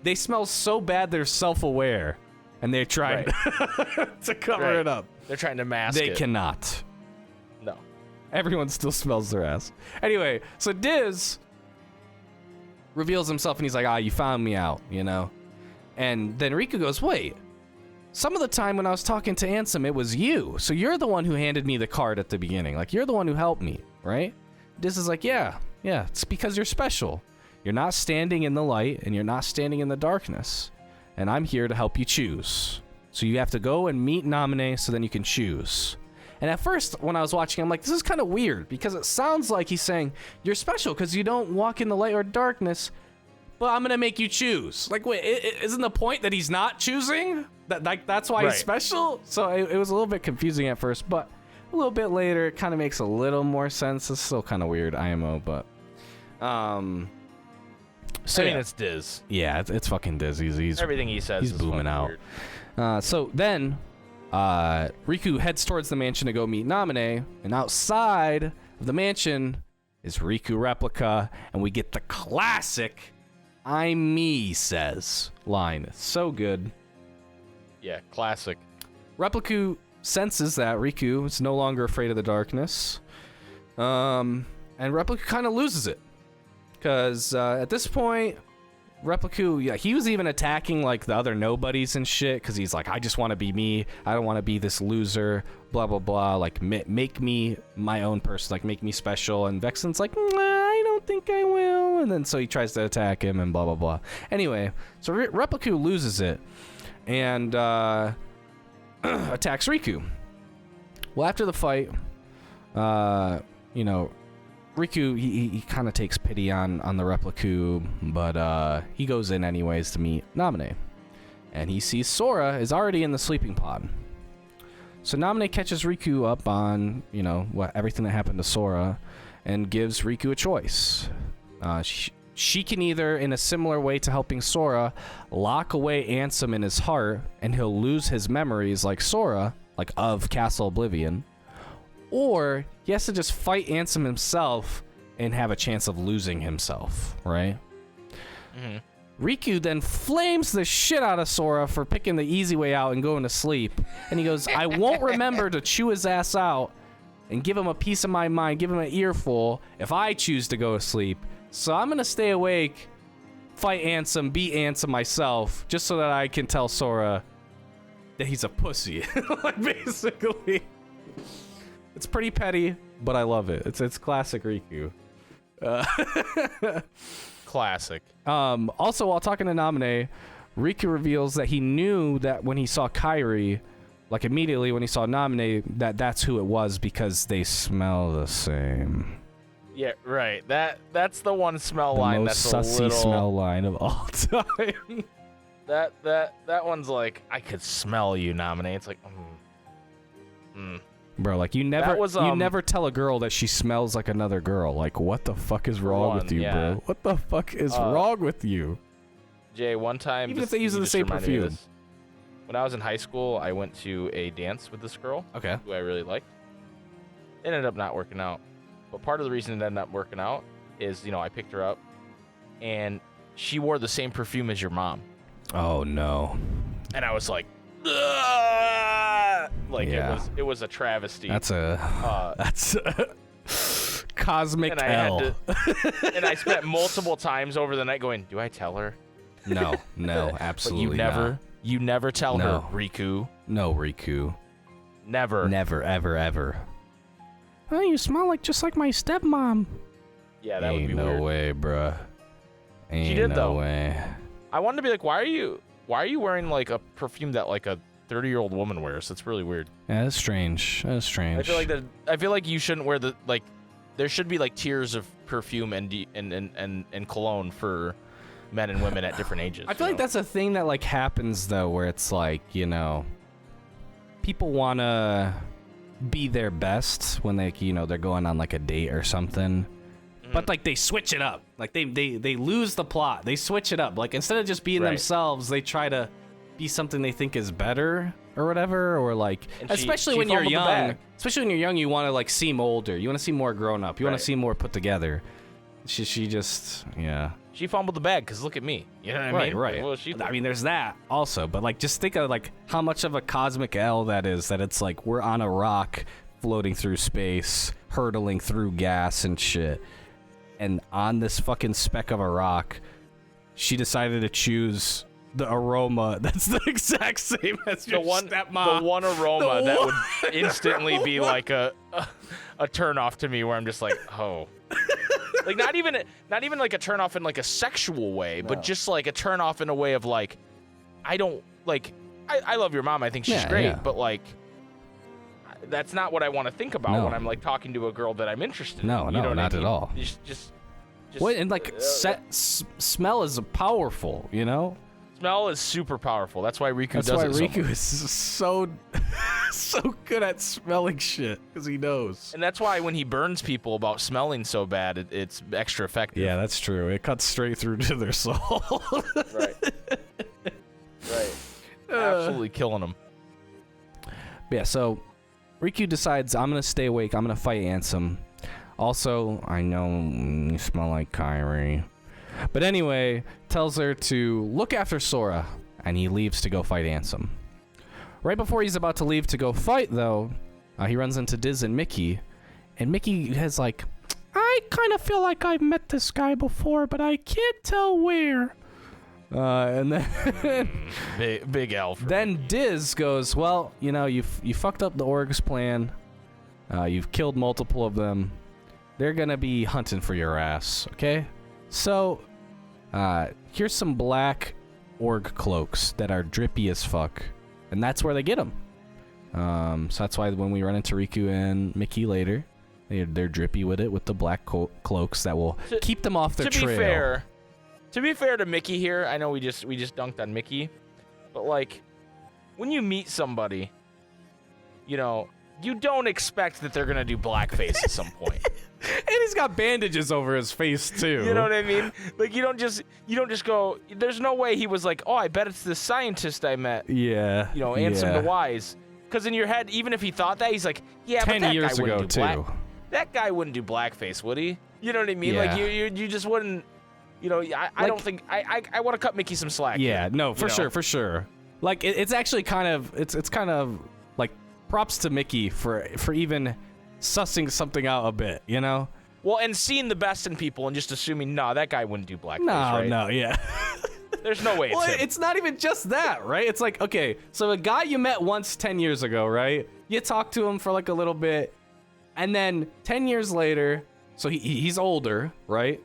D: they smell so bad they're self-aware, and they're trying to cover it up.
C: They're trying to mask it.
D: They cannot.
C: No.
D: Everyone still smells their ass. Anyway, so Diz reveals himself, and he's like, you found me out, And then Riku goes, wait, some of the time when I was talking to Ansem, it was you. So you're the one who handed me the card at the beginning. Like, you're the one who helped me, right? Diz is like, yeah, it's because you're special. You're not standing in the light, and you're not standing in the darkness. And I'm here to help you choose. So you have to go and meet Naminé so then you can choose. And at first, when I was watching, I'm like, this is kind of weird, because it sounds like he's saying, you're special because you don't walk in the light or darkness, but I'm going to make you choose. Like, wait, isn't the point that he's not choosing? That's why he's special? So it was a little bit confusing at first, but a little bit later, it kind of makes a little more sense. It's still kind of weird, IMO, but...
C: So it's Diz.
D: Yeah, it's fucking Diz. He's
C: everything he says.
D: He's
C: is
D: booming out.
C: Weird.
D: So then, Riku heads towards the mansion to go meet Naminé, and outside of the mansion is Riku Replica, and we get the classic "I'm me" says line. It's so good.
C: Yeah, classic.
D: Replica senses that Riku is no longer afraid of the darkness, and Replica kind of loses it. Because at this point, Replica, he was even attacking like the other nobodies and shit. Because he's like, I just want to be me. I don't want to be this loser. Blah blah blah. Like make me my own person. Like make me special. And Vexen's like, I don't think I will. And then so he tries to attack him and blah blah blah. Anyway, so Replica loses it and attacks Riku. Well, after the fight, Riku, he kind of takes pity on the Replica, but he goes in anyways to meet Naminé. And he sees Sora is already in the sleeping pod. So Naminé catches Riku up on, everything that happened to Sora and gives Riku a choice. She can either, in a similar way to helping Sora, lock away Ansem in his heart and he'll lose his memories like Sora, like of Castle Oblivion. Or he has to just fight Ansem himself and have a chance of losing himself, right? Mm-hmm. Riku then flames the shit out of Sora for picking the easy way out and going to sleep. And he goes, I won't remember to chew his ass out and give him a piece of my mind, give him an earful if I choose to go to sleep. So I'm going to stay awake, fight Ansem, beat Ansem myself, just so that I can tell Sora that he's a pussy. Like, basically. It's pretty petty, but I love it. It's classic Riku.
C: Classic.
D: Also, while talking to Naminé, Riku reveals that he knew that when he saw Kairi, like immediately when he saw Naminé, that's who it was because they smell the same.
C: Yeah, right. That's the one smell line that's a
D: most sussy smell line of all time.
C: That one's like, I could smell you, Naminé. It's like,
D: Bro, like you never tell a girl that she smells like another girl. Like, what the fuck is wrong with you, bro? What the fuck is wrong with you?
C: Jay, one time,
D: even if they use the same perfume.
C: When I was in high school, I went to a dance with this girl.
D: Okay.
C: Who I really liked. It ended up not working out. But part of the reason it ended up working out is, I picked her up, and she wore the same perfume as your mom.
D: Oh no.
C: And I was like, ugh! Like it was a travesty.
D: That's a cosmic
C: and
D: L.
C: And I spent multiple times over the night going, do I tell her?
D: No, absolutely
C: but you never tell her, Riku.
D: No, Riku.
C: Never.
D: Never, ever. Oh, you smell just like my stepmom.
C: Yeah, that would be
D: weird. Ain't no way, bruh. Ain't
C: she did,
D: no way.
C: I wanted to be like, why are you wearing like a perfume that like a 30-year-old woman wears? That's really weird.
D: Yeah, that's strange. I
C: feel like you shouldn't wear there should be like tiers of perfume and cologne for men and women at different ages.
D: I feel like that's a thing that like happens though, where it's like, people want to be their best when they're going on like a date or something. But like they switch it up. Like they lose the plot. They switch it up. Like instead of just being themselves, they try to be something they think is better or whatever. Or like, especially when you're young. Especially when you're young, you want to like seem older. You want to seem more grown up. You want to seem more put together. She just
C: She fumbled the bag because look at me. You know what I mean?
D: Right.
C: Well,
D: I mean, there's that also. But like, just think of like how much of a cosmic L that is. That it's like we're on a rock floating through space, hurtling through gas and shit. And on this fucking speck of a rock, she decided to choose the aroma that's the exact same as your stepmom.
C: The one aroma that would instantly be like a turnoff to me, where I'm just like, oh. Like not even like a turnoff in like a sexual way, but just like a turnoff in a way of like, I don't like. I love your mom. I think she's great, but like, that's not what I want to think about when I'm like talking to a girl that I'm interested in.
D: No, not at all.
C: Just
D: well, and like smell is powerful,
C: Smell is super powerful. That's why Riku does it.
D: That's why Riku
C: much.
D: is so good at smelling shit, because he knows.
C: And that's why when he burns people about smelling so bad, it's extra effective.
D: Yeah, that's true. It cuts straight through to their soul.
C: Right. Absolutely killing them.
D: Yeah, so Riku decides, I'm going to stay awake. I'm going to fight Ansem. Also, I know you smell like Kyrie. But anyway, tells her to look after Sora, and he leaves to go fight Ansem. Right before he's about to leave to go fight, though, he runs into Diz and Mickey, and Mickey has like, I kind of feel like I've met this guy before, but I can't tell where. And then
C: big L.
D: Then Diz goes, well, you fucked up the Org's plan. You've killed multiple of them. They're gonna be hunting for your ass, okay? So, here's some black Org cloaks that are drippy as fuck, and that's where they get them. So that's why when we run into Riku and Mickey later, they're drippy with it, with the black cloaks that will keep them off their trail.
C: To be fair to Mickey here, I know we just dunked on Mickey, but like, when you meet somebody, you don't expect that they're gonna do blackface at some point.
D: And he's got bandages over his face too.
C: You know what I mean? Like you don't just go. There's no way he was like, oh, I bet it's the scientist I met.
D: Yeah.
C: Ansem the Wise. Because in your head, even if he thought that, he's like, yeah,
D: 10
C: but that
D: years
C: guy
D: ago
C: wouldn't do
D: too.
C: That guy wouldn't do blackface, would he? You know what I mean?
D: Yeah.
C: Like you just wouldn't. I don't think I want to cut Mickey some slack.
D: Yeah,
C: here,
D: no, for sure. Like it's actually kind of like props to Mickey for even sussing something out a bit,
C: Well, and seeing the best in people and just assuming, that guy wouldn't do blackface. Right?
D: No, yeah.
C: There's no way.
D: It's not even just that, right? It's like, okay, so a guy you met once 10 years ago, right? You talk to him for like a little bit, and then 10 years later, so he's older, right?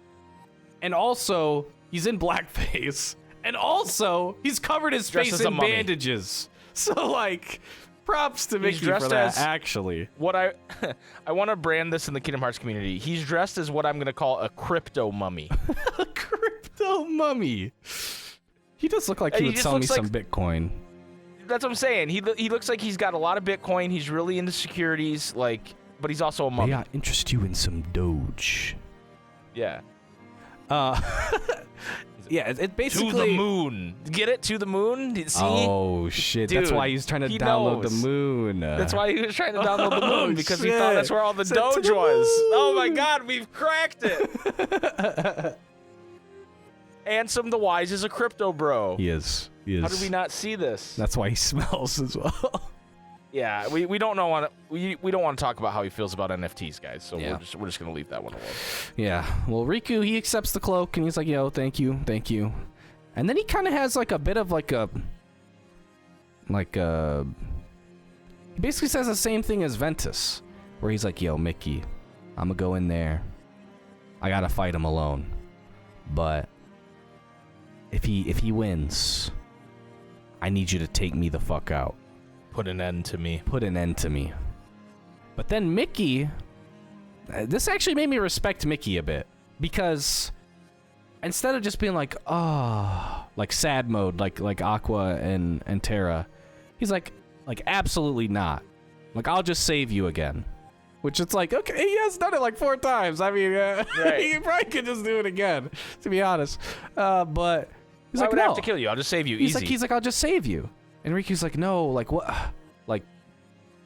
D: And also, he's in blackface. And also, he's covered his face in bandages. So, like, props to Mickey for that, actually.
C: What I want to brand this in the Kingdom Hearts community. He's dressed as what I'm going to call a crypto mummy.
D: A crypto mummy. He does look like he would sell me some Bitcoin.
C: That's what I'm saying. He looks like he's got a lot of Bitcoin. He's really into securities, but he's also a mummy.
D: May I interest you in some Doge?
C: Yeah.
D: Yeah, it basically...
C: To the moon. Get it? To the moon? See?
D: Oh, shit.
C: Dude,
D: that's why he's trying to download the moon.
C: That's why he was trying to download the moon, because he thought that's where all the Doge was. Oh, my God. We've cracked it. Ansem the Wise is a crypto bro.
D: He is.
C: How did we not see this?
D: That's why he smells as well.
C: Yeah, we don't know we don't want to talk about how he feels about NFTs, guys. So we're just gonna leave that one alone.
D: Yeah. Well, Riku, he accepts the cloak and he's like, "Yo, thank you." And then he kind of has like a bit of he basically says the same thing as Ventus, where he's like, "Yo, Mickey, I'm gonna go in there. I gotta fight him alone, but if he wins, I need you to take me the fuck out."
C: Put an end to me.
D: But then Mickey, this actually made me respect Mickey a bit, because instead of just being like, oh, like sad mode, like Aqua and Terra, he's like absolutely not. Like, I'll just save you again. Which it's like, okay, he has done it like 4 times. I mean, he probably could just do it again, to be honest. But he's
C: Why
D: like,
C: would I
D: no.
C: have to kill you? I'll just save you.
D: He's
C: Easy.
D: like, I'll just save you. And Riku's like, no, like what? Like,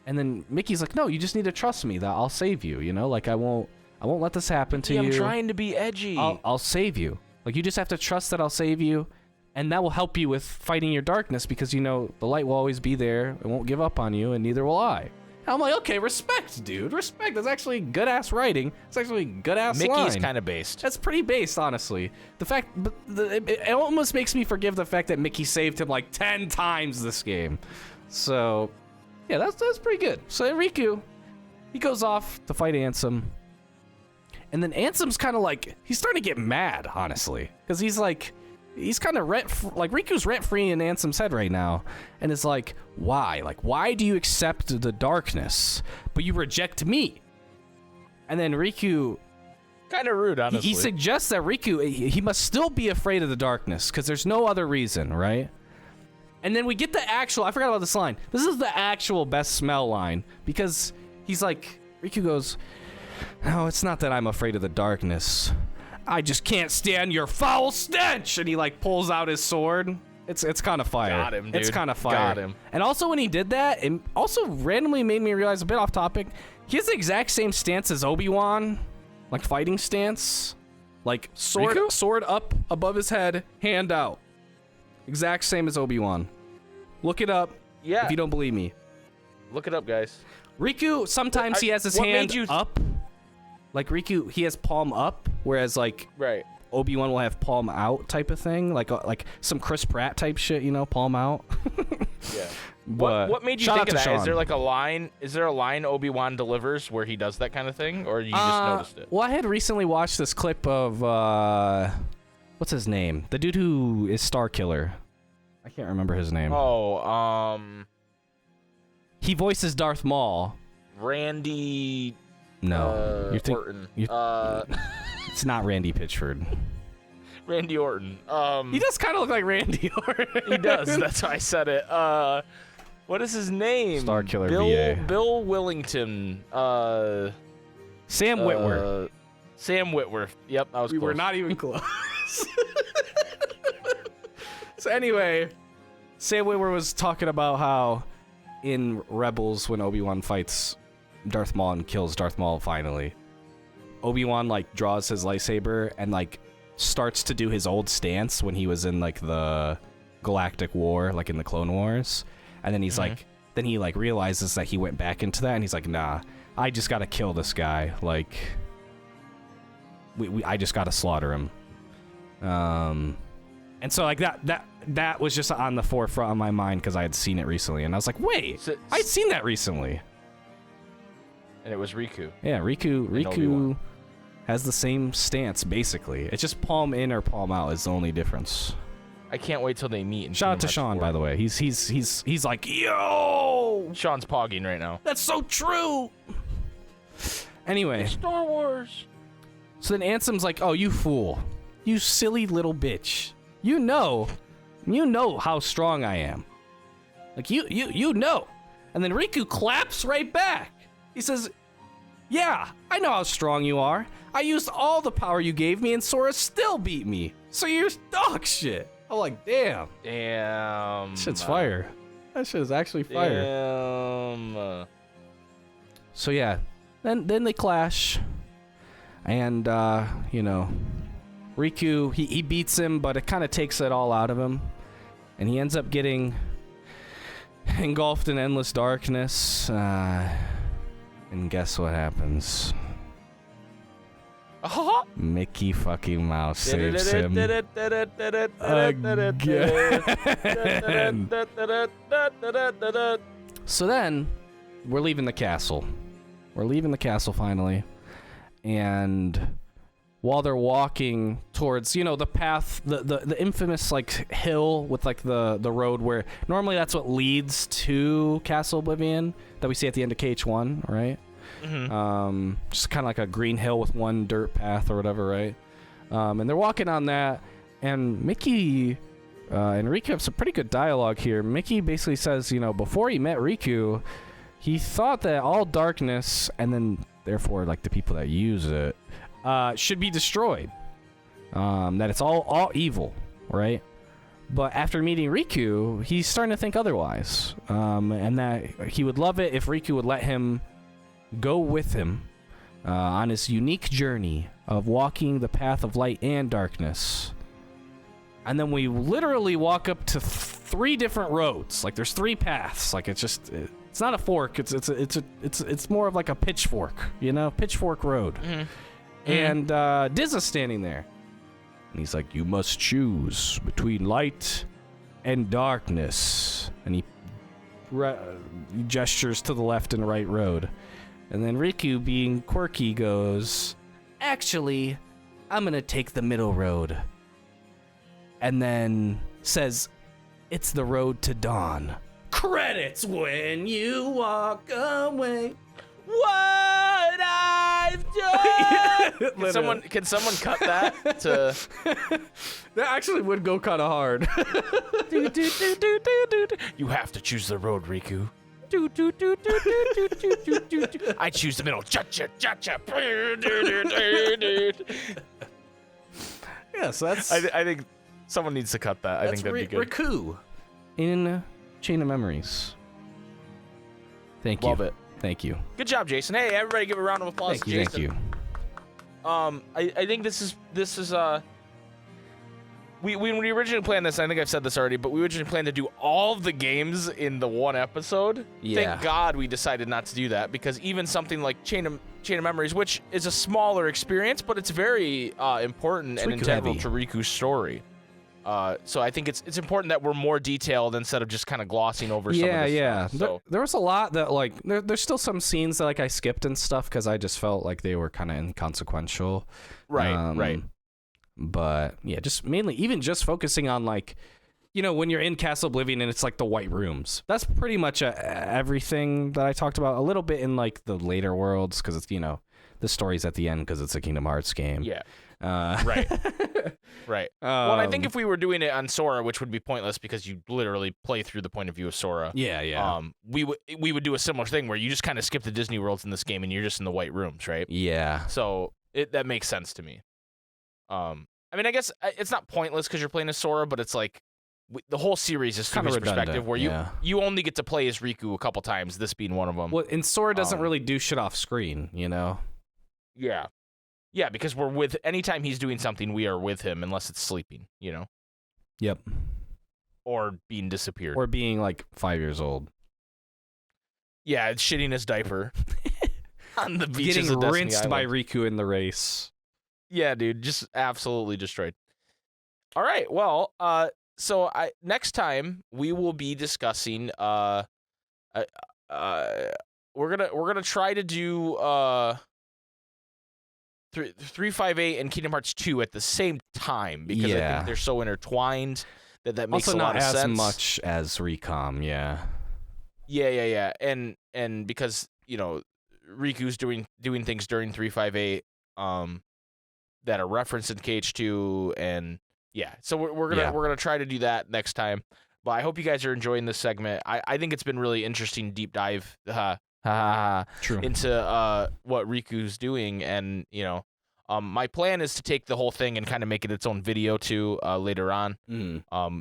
D: and then Mickey's like, no, you just need to trust me that I'll save you. You know, like I won't let this happen to you.
C: I'm trying to be edgy.
D: I'll save you. Like, you just have to trust that I'll save you, and that will help you with fighting your darkness, because you know the light will always be there. It won't give up on you, and neither will I. And I'm like, okay, respect, dude, respect. That's actually good ass writing. It's actually good ass line.
C: Mickey's kind of based.
D: That's pretty based, honestly. The fact, it almost makes me forgive the fact that Mickey saved him like 10 times this game. So, yeah, that's pretty good. So Riku, he goes off to fight Ansem, and then Ansem's kind of like, he's starting to get mad, honestly, because he's kind of Riku's rent-free in Ansem's head right now, and it's like, why? Like, why do you accept the darkness, but you reject me? And then Riku,
C: kind of rude, honestly.
D: he suggests that Riku, he must still be afraid of the darkness, because there's no other reason, right? And then we get the actual, I forgot about this line. This is the actual best smell line, because he's like, Riku goes, no, it's not that I'm afraid of the darkness. I just can't stand your foul stench. And he like pulls out his sword. It's kind of fire.
C: Got him, dude.
D: It's kind of fire.
C: Got him.
D: And also when he did that, it also randomly made me realize, a bit off topic, he has the exact same stance as Obi-Wan, like fighting stance, like sword up above his head, hand out. Exact same as Obi-Wan. Look it up.
C: Yeah.
D: If you don't believe me.
C: Look it up, guys.
D: Riku, sometimes he has his hand up. Like Riku, he has palm up, whereas like Obi-Wan will have palm out type of thing, like some Chris Pratt type shit, you know, palm out.
C: Yeah.
D: But
C: what made you think of that? Sean. Is there like a line? Is there a line Obi-Wan delivers where he does that kind of thing, or you just noticed it?
D: Well, I had recently watched this clip of what's his name? The dude who is Star Killer. I can't remember his name.
C: Oh,
D: he voices Darth Maul.
C: Randy.
D: No,
C: Orton.
D: It's not Randy Pitchford.
C: Randy Orton.
D: He does kind of look like Randy Orton.
C: He does. That's why I said it. What is his name?
D: Star Killer VA.
C: Bill Willington.
D: Sam Witwer.
C: Sam Witwer. Yep, I was close.
D: We were not even close. So anyway, Sam Witwer was talking about how in Rebels, when Obi-Wan fights Darth Maul and kills Darth Maul finally, Obi-Wan like draws his lightsaber and like starts to do his old stance when he was in like the Galactic War, like in the Clone Wars, and then he's like, then he like realizes that he went back into that, and he's like, nah, I just gotta kill this guy, like I just gotta slaughter him. And so like that was just on the forefront of my mind because I had seen it recently, and I was like, wait, I'd seen that recently.
C: And it was Riku.
D: Yeah, Riku has the same stance, basically. It's just palm in or palm out is the only difference.
C: I can't wait till they meet.
D: Shout out to Sean, by the way. He's like, yo!
C: Sean's pogging right now.
D: That's so true! Anyway.
C: It's Star Wars.
D: So then Ansem's like, oh, you fool. You silly little bitch. You know how strong I am. Like, you know. And then Riku claps right back. He says, Yeah, I know how strong you are. I used all the power you gave me and Sora still beat me. So you're dog shit. I'm like, damn.
C: Damn.
D: That shit's fire. That shit is actually fire.
C: Damn.
D: So yeah, then they clash. And, you know, Riku, he beats him, but it kind of takes it all out of him. And he ends up getting engulfed in endless darkness. And guess what happens? Mickey fucking Mouse saves him. Again. So then, we're leaving the castle. We're leaving the castle finally. And while they're walking towards, you know, the path, the infamous, like, hill with, like, the road where normally that's what leads to Castle Oblivion that we see at the end of KH1, right? Mm-hmm. Just kind of like a green hill with one dirt path or whatever, right? And they're walking on that, and Mickey and Riku have some pretty good dialogue here. Mickey basically says, you know, before he met Riku, he thought that all darkness, and then therefore, like, the people that use it, should be destroyed. That it's all evil, right? But after meeting Riku, he's starting to think otherwise. And that he would love it if Riku would let him go with him on his unique journey of walking the path of light and darkness. And then we literally walk up to 3 different roads. Like, there's 3 paths. Like, it's not a fork. It's more of like a pitchfork, you know, pitchfork road. Mm-hmm. And Diz is standing there, and he's like, "You must choose between light and darkness." And he gestures to the left and right road. And then Riku, being quirky, goes, "Actually, I'm gonna take the middle road." And then says, "It's the road to dawn." Credits when you walk away. What I've done.
C: Can someone cut that to?
D: That actually would go kind of hard.
C: You have to choose the road, Riku. I choose the middle. Cha-cha, cha-cha.
D: Yeah, so that's.
C: I think someone needs to cut that. I think that'd be good.
D: Riku in Chain of Memories. Thank you.
C: Love it.
D: Thank you.
C: Good job, Jason. Hey, everybody, give a round of applause to Jason.
D: Thank you.
C: I think this is when we originally planned this, I think I've said this already, but we originally planned to do all of the games in the one episode.
D: Yeah.
C: Thank God we decided not to do that, because even something like Chain of Memories, which is a smaller experience, but it's very important and integral to Riku's story. So I think it's important that we're more detailed instead of just kind of glossing over some of this stuff. So.
D: There was a lot that, like, there's still some scenes that, like, I skipped and stuff because I just felt like they were kind of inconsequential.
C: Right.
D: But, yeah, just mainly, even just focusing on, like, you know, when you're in Castle Oblivion and it's, like, the white rooms. That's pretty much everything that I talked about. A little bit in, like, the later worlds because it's, you know, the story's at the end because it's a Kingdom Hearts game.
C: Yeah. Right. Right. Well, I think if we were doing it on Sora, which would be pointless because you literally play through the point of view of Sora.
D: Yeah.
C: We would do a similar thing where you just kind of skip the Disney worlds in this game and you're just in the white rooms, right?
D: Yeah.
C: So that makes sense to me. I mean, I guess it's not pointless because you're playing as Sora, but it's like the whole series is from his perspective, where you only get to play as Riku a couple times. This being one of them.
D: Well, and Sora doesn't really do shit off screen, you know.
C: Yeah. Yeah, because anytime he's doing something, we are with him unless it's sleeping, you know?
D: Yep.
C: Or being disappeared.
D: Or being, like, 5 years old.
C: Yeah, it's shitting his diaper on the beaches of Destiny
D: rinsed
C: Island.
D: by Riku in the race.
C: Yeah, dude, just absolutely destroyed. All right, well, so next time we will be discussing, we're gonna try to do 358 and Kingdom Hearts 2 at the same time because I think they're so intertwined that makes
D: also
C: a lot of sense.
D: Also not as much as Recom, yeah.
C: Yeah. And because, you know, Riku's doing things during 358 that are referenced in KH2, and yeah. So we're gonna try to do that next time. But I hope you guys are enjoying this segment. I think it's been really interesting deep dive
D: True.
C: into what Riku's doing, and my plan is to take the whole thing and kind of make it its own video too later on.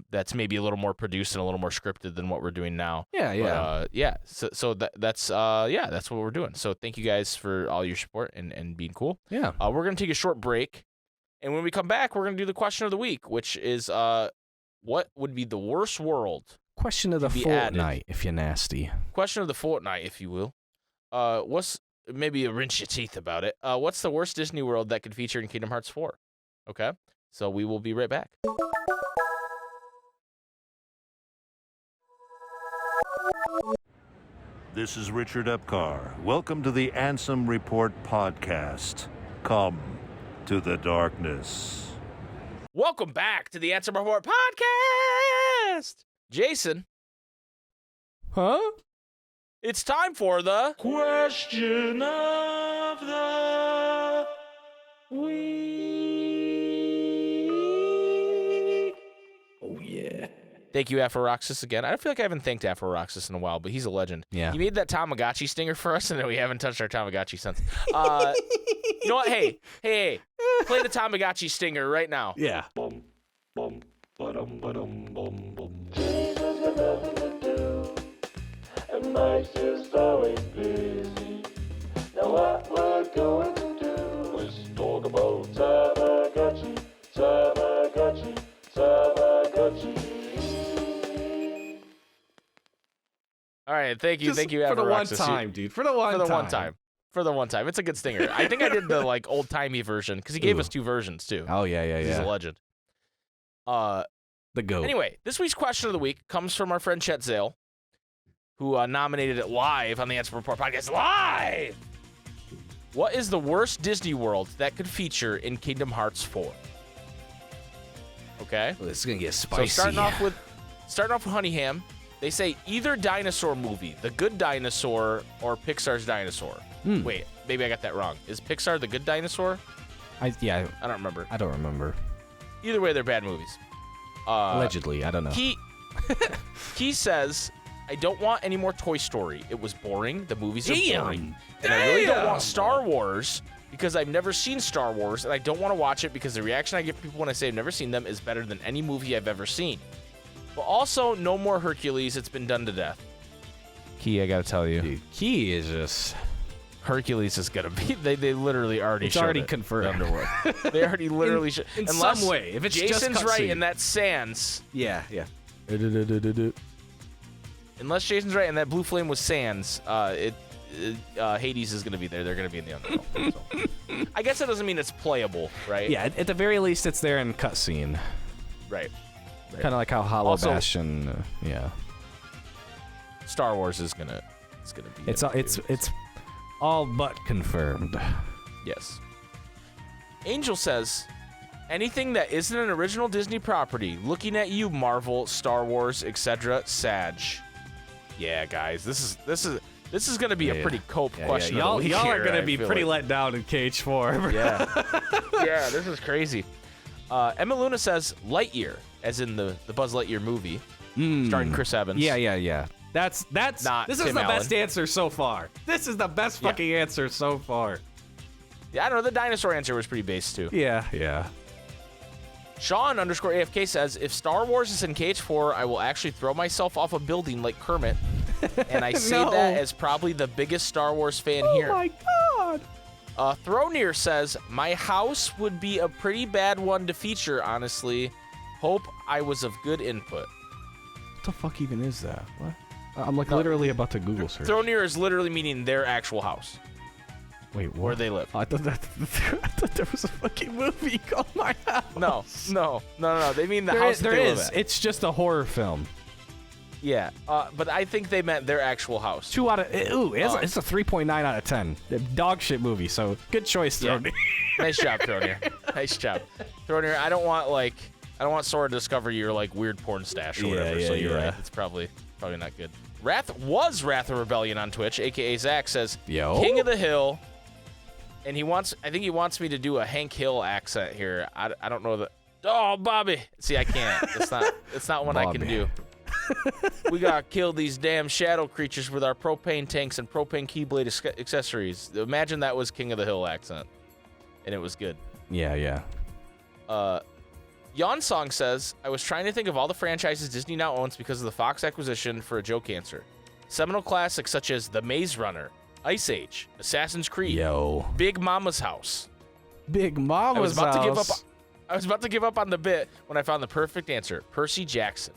C: That's maybe a little more produced and a little more scripted than what we're doing now.
D: Yeah.
C: So that's what we're doing. So thank you guys for all your support and being cool.
D: Yeah.
C: We're gonna take a short break, and when we come back, we're gonna do the question of the week, which is what would be the worst world?
D: Question of the fortnight, if you're nasty.
C: Question of the fortnight, if you will. What's maybe rinse your teeth about it? What's the worst Disney world that could feature in Kingdom Hearts 4? Okay, so we will be right back.
E: This is Richard Epcar. Welcome to the Ansem Report podcast. Come to the darkness.
C: Welcome back to the Ansem Report podcast. Jason.
D: Huh?
C: It's time for the question of the week. Oh, yeah. Thank you, Afroxis, again. I feel like I haven't thanked Afroxis in a while, but he's a legend.
D: Yeah.
C: He made that Tamagotchi stinger for us, and we haven't touched our Tamagotchi since. You know what? Hey. Play the Tamagotchi stinger right now.
D: Yeah.
F: And Mike's just always busy. Now what we're going to do is talk about Tamagotchi.
C: All right, thank you,
D: For
C: Afroxis.
D: the one time, dude. For the one time.
C: It's a good stinger. I think I did the old-timey version because he gave us two versions too.
D: Oh, yeah.
C: He's a legend.
D: The GOAT.
C: Anyway, this week's question of the week comes from our friend Chet Zale, who nominated it live on the Ansem Report podcast. Live! What is the worst Disney world that could feature in Kingdom Hearts 4? Okay?
D: Well, this is going to get spicy.
C: So starting off with Honeyham, they say either dinosaur movie, The Good Dinosaur, or Pixar's Dinosaur. Wait, maybe I got that wrong. Is Pixar The Good Dinosaur?
D: I don't remember.
C: I don't remember. Either way, they're bad movies.
D: Allegedly, I don't know.
C: He says, I don't want any more Toy Story. It was boring. The movies are boring. And I really don't want Star Wars because I've never seen Star Wars, and I don't want to watch it because the reaction I give people when I say I've never seen them is better than any movie I've ever seen. But also, no more Hercules. It's been done to death. Key, I gotta tell you.
D: Dude, Key is just...
C: Hercules is gonna be... They literally already
D: It's
C: showed
D: already
C: it.
D: confirmed.
C: They already literally showed...
D: In some way. If it's
C: Jason's
D: just
C: right and that's Sans...
D: Yeah.
C: Unless Jason's right and that blue flame was Sans, Hades is going to be there. They're going to be in the Underworld. So. I guess that doesn't mean it's playable, right?
D: Yeah, at the very least, it's there in cutscene.
C: Right.
D: Kind of like how Hollow
C: Also,
D: Bastion, yeah.
C: Star Wars is gonna be.
D: It's all but confirmed.
C: Yes. Angel says, anything that isn't an original Disney property. Looking at you, Marvel, Star Wars, etc. Sag. Yeah, guys, this is gonna be a pretty cope question.
D: Y'all are gonna be pretty
C: like.
D: let down in KH4.
C: Yeah, this is crazy. Emma Luna says Lightyear, as in the Buzz Lightyear movie, starring Chris Evans.
D: Yeah. This
C: Not
D: is
C: Tim
D: the
C: Allen.
D: best answer so far. This is the best fucking answer so far.
C: Yeah, I don't know. The dinosaur answer was pretty base too.
D: Yeah.
C: Sean _AFK says, if Star Wars is in KH4, I will actually throw myself off a building like Kermit. And I say
D: No.
C: that as probably the biggest Star Wars fan here.
D: Oh my god.
C: Thronir says, my house would be a pretty bad one to feature, honestly. Hope I was of good input.
D: What the fuck even is that? What? I'm literally about to Google search.
C: Thronir is literally meaning their actual house.
D: Wait, what?
C: Where they live.
D: I thought there was a fucking movie called My House.
C: No. They mean the
D: There
C: house
D: is.
C: that
D: There
C: they live
D: is.
C: at.
D: It's just a horror film.
C: Yeah, but I think they meant their actual house.
D: 2 out of it's a 3.9 out of 10. Dog shit movie. So good choice,
C: Yeah.
D: Throne.
C: Nice job, Thronir. Nice job, Thronir. I don't want Sora to discover your weird porn stash or whatever. So you're right. It's probably not good. Wrath of Rebellion on Twitch, aka Zach, says
D: Yo.
C: King of the Hill, and I think he wants me to do a Hank Hill accent here. I don't know that. Oh, Bobby. See, I can't. It's not one I can
D: Bobby.
C: do. We gotta kill these damn shadow creatures with our propane tanks and propane keyblade accessories. Imagine that was King of the Hill accent, and it was good.
D: Yeah.
C: Yawn Song says, I was trying to think of all the franchises Disney now owns because of the Fox acquisition for a joke answer. Seminal classics such as The Maze Runner, Ice Age, Assassin's Creed, Big Mama's House.
D: Big Mama's House.
C: I was about to give up on the bit when I found the perfect answer, Percy Jackson.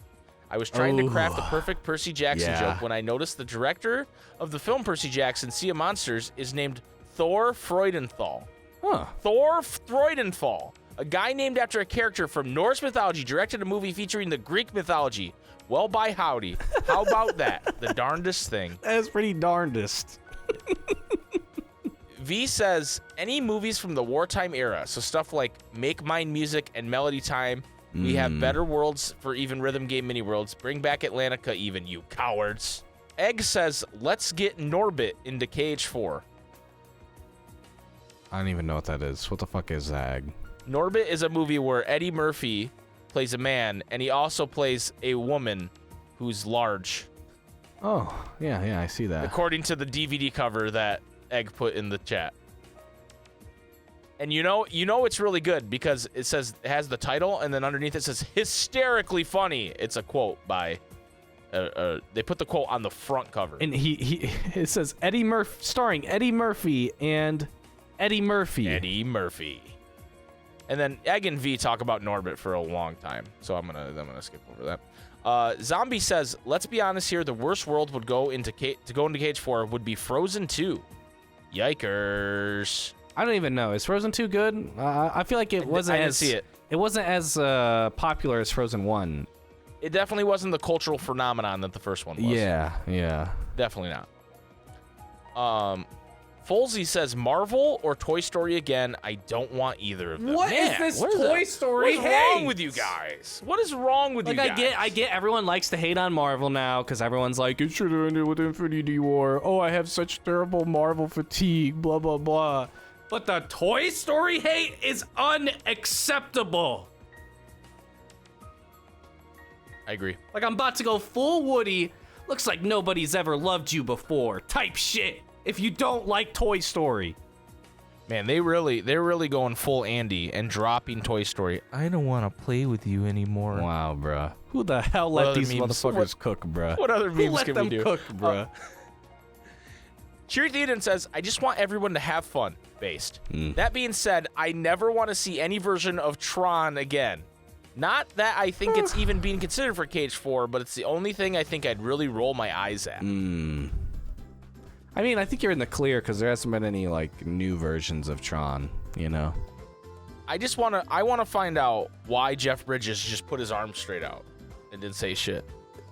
C: I was trying to craft the perfect Percy Jackson joke when I noticed the director of the film Percy Jackson, Sea of Monsters, is named Thor Freudenthal.
D: Huh.
C: Thor Freudenthal, a guy named after a character from Norse mythology, directed a movie featuring the Greek mythology. Well, by howdy. How about that? The darndest thing.
D: That's pretty darndest.
C: V says, any movies from the wartime era, so stuff like Make Mine Music and Melody Time. We have better worlds for even rhythm game mini worlds. Bring back Atlantica even, you cowards. Egg says, let's get Norbit into KH4.
D: I don't even know what that is. What the fuck is Zag?
C: Norbit is a movie where Eddie Murphy plays a man, and he also plays a woman who's large.
D: Oh, yeah, I see that.
C: According to the DVD cover that Egg put in the chat. And you know it's really good because it has the title, and then underneath it says hysterically funny. It's a quote by they put the quote on the front cover.
D: And it says starring Eddie Murphy and Eddie Murphy.
C: Eddie Murphy. And then Egg and V talk about Norbit for a long time, so I'm gonna skip over that. Zombie says, let's be honest here, the worst world would go into KH4 would be Frozen 2. Yikers.
D: I don't even know. Is Frozen 2 good? I feel like it wasn't
C: I didn't see it.
D: It wasn't as popular as Frozen 1.
C: It definitely wasn't the cultural phenomenon that the first one was.
D: Yeah.
C: Definitely not. Folsey says Marvel or Toy Story again. I don't want either of them.
D: What is this Toy Story
C: hate? What's wrong with you guys? What is wrong with you guys?
D: I get everyone likes to hate on Marvel now because everyone's like, it should have ended with Infinity War. Oh, I have such terrible Marvel fatigue, blah, blah, blah. But the Toy Story hate is unacceptable.
C: I agree.
D: Like, I'm about to go full Woody. Looks like nobody's ever loved you before type shit. If you don't like Toy Story.
C: Man, they're really going full Andy and dropping Toy Story. I don't want to play with you anymore.
D: Wow, bruh. Who the hell let these motherfuckers cook, bruh?
C: What other memes can we do?
D: Who let them cook, bruh?
C: Cheery Theoden says, I just want everyone to have fun. Based. That being said, I never want to see any version of Tron again. Not that I think it's even being considered for KH4, but it's the only thing I think I'd really roll my eyes at.
D: I mean, I think you're in the clear because there hasn't been any like new versions of Tron, you know.
C: I want to find out why Jeff Bridges just put his arms straight out and didn't say shit.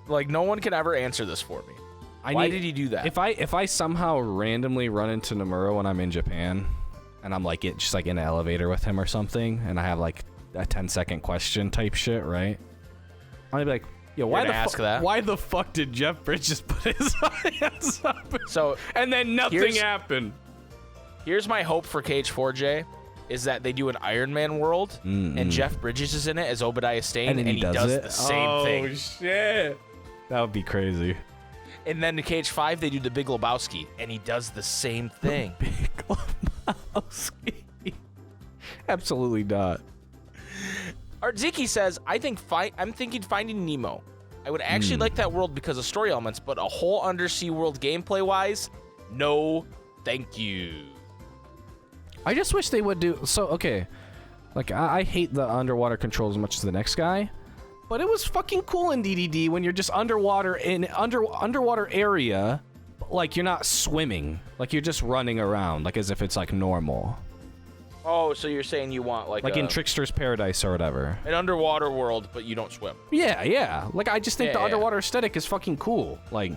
C: Like, no one can ever answer this for me. Why did he do that?
D: If I somehow randomly run into Nomura when I'm in Japan, and I'm like just like in an elevator with him or something, and I have like a 10-second question type shit, right? I'm gonna be like, yo, why the fuck did Jeff Bridges put his hands up?
C: So,
D: and then nothing happened.
C: Here's my hope for KH4J, is that they do an Iron Man world, and Jeff Bridges is in it as Obadiah Stane, and he does the same thing.
D: Oh shit, that would be crazy.
C: And then to KH5, they do the Big Lebowski, and he does the same thing.
D: Big Lebowski. Absolutely not.
C: Artziki says, I'm thinking Finding Nemo. I would actually like that world because of story elements, but a whole undersea world gameplay-wise, no thank you.
D: I just wish they would do... So, okay. Like, I hate the underwater controls as much as the next guy. But it was fucking cool in DDD when you're just underwater in underwater area, like you're not swimming, like you're just running around, like as if it's like normal.
C: Oh, so you're saying you want like
D: in Trickster's Paradise or whatever.
C: An underwater world, but you don't swim.
D: Yeah. Like I just think the underwater aesthetic is fucking cool. Like,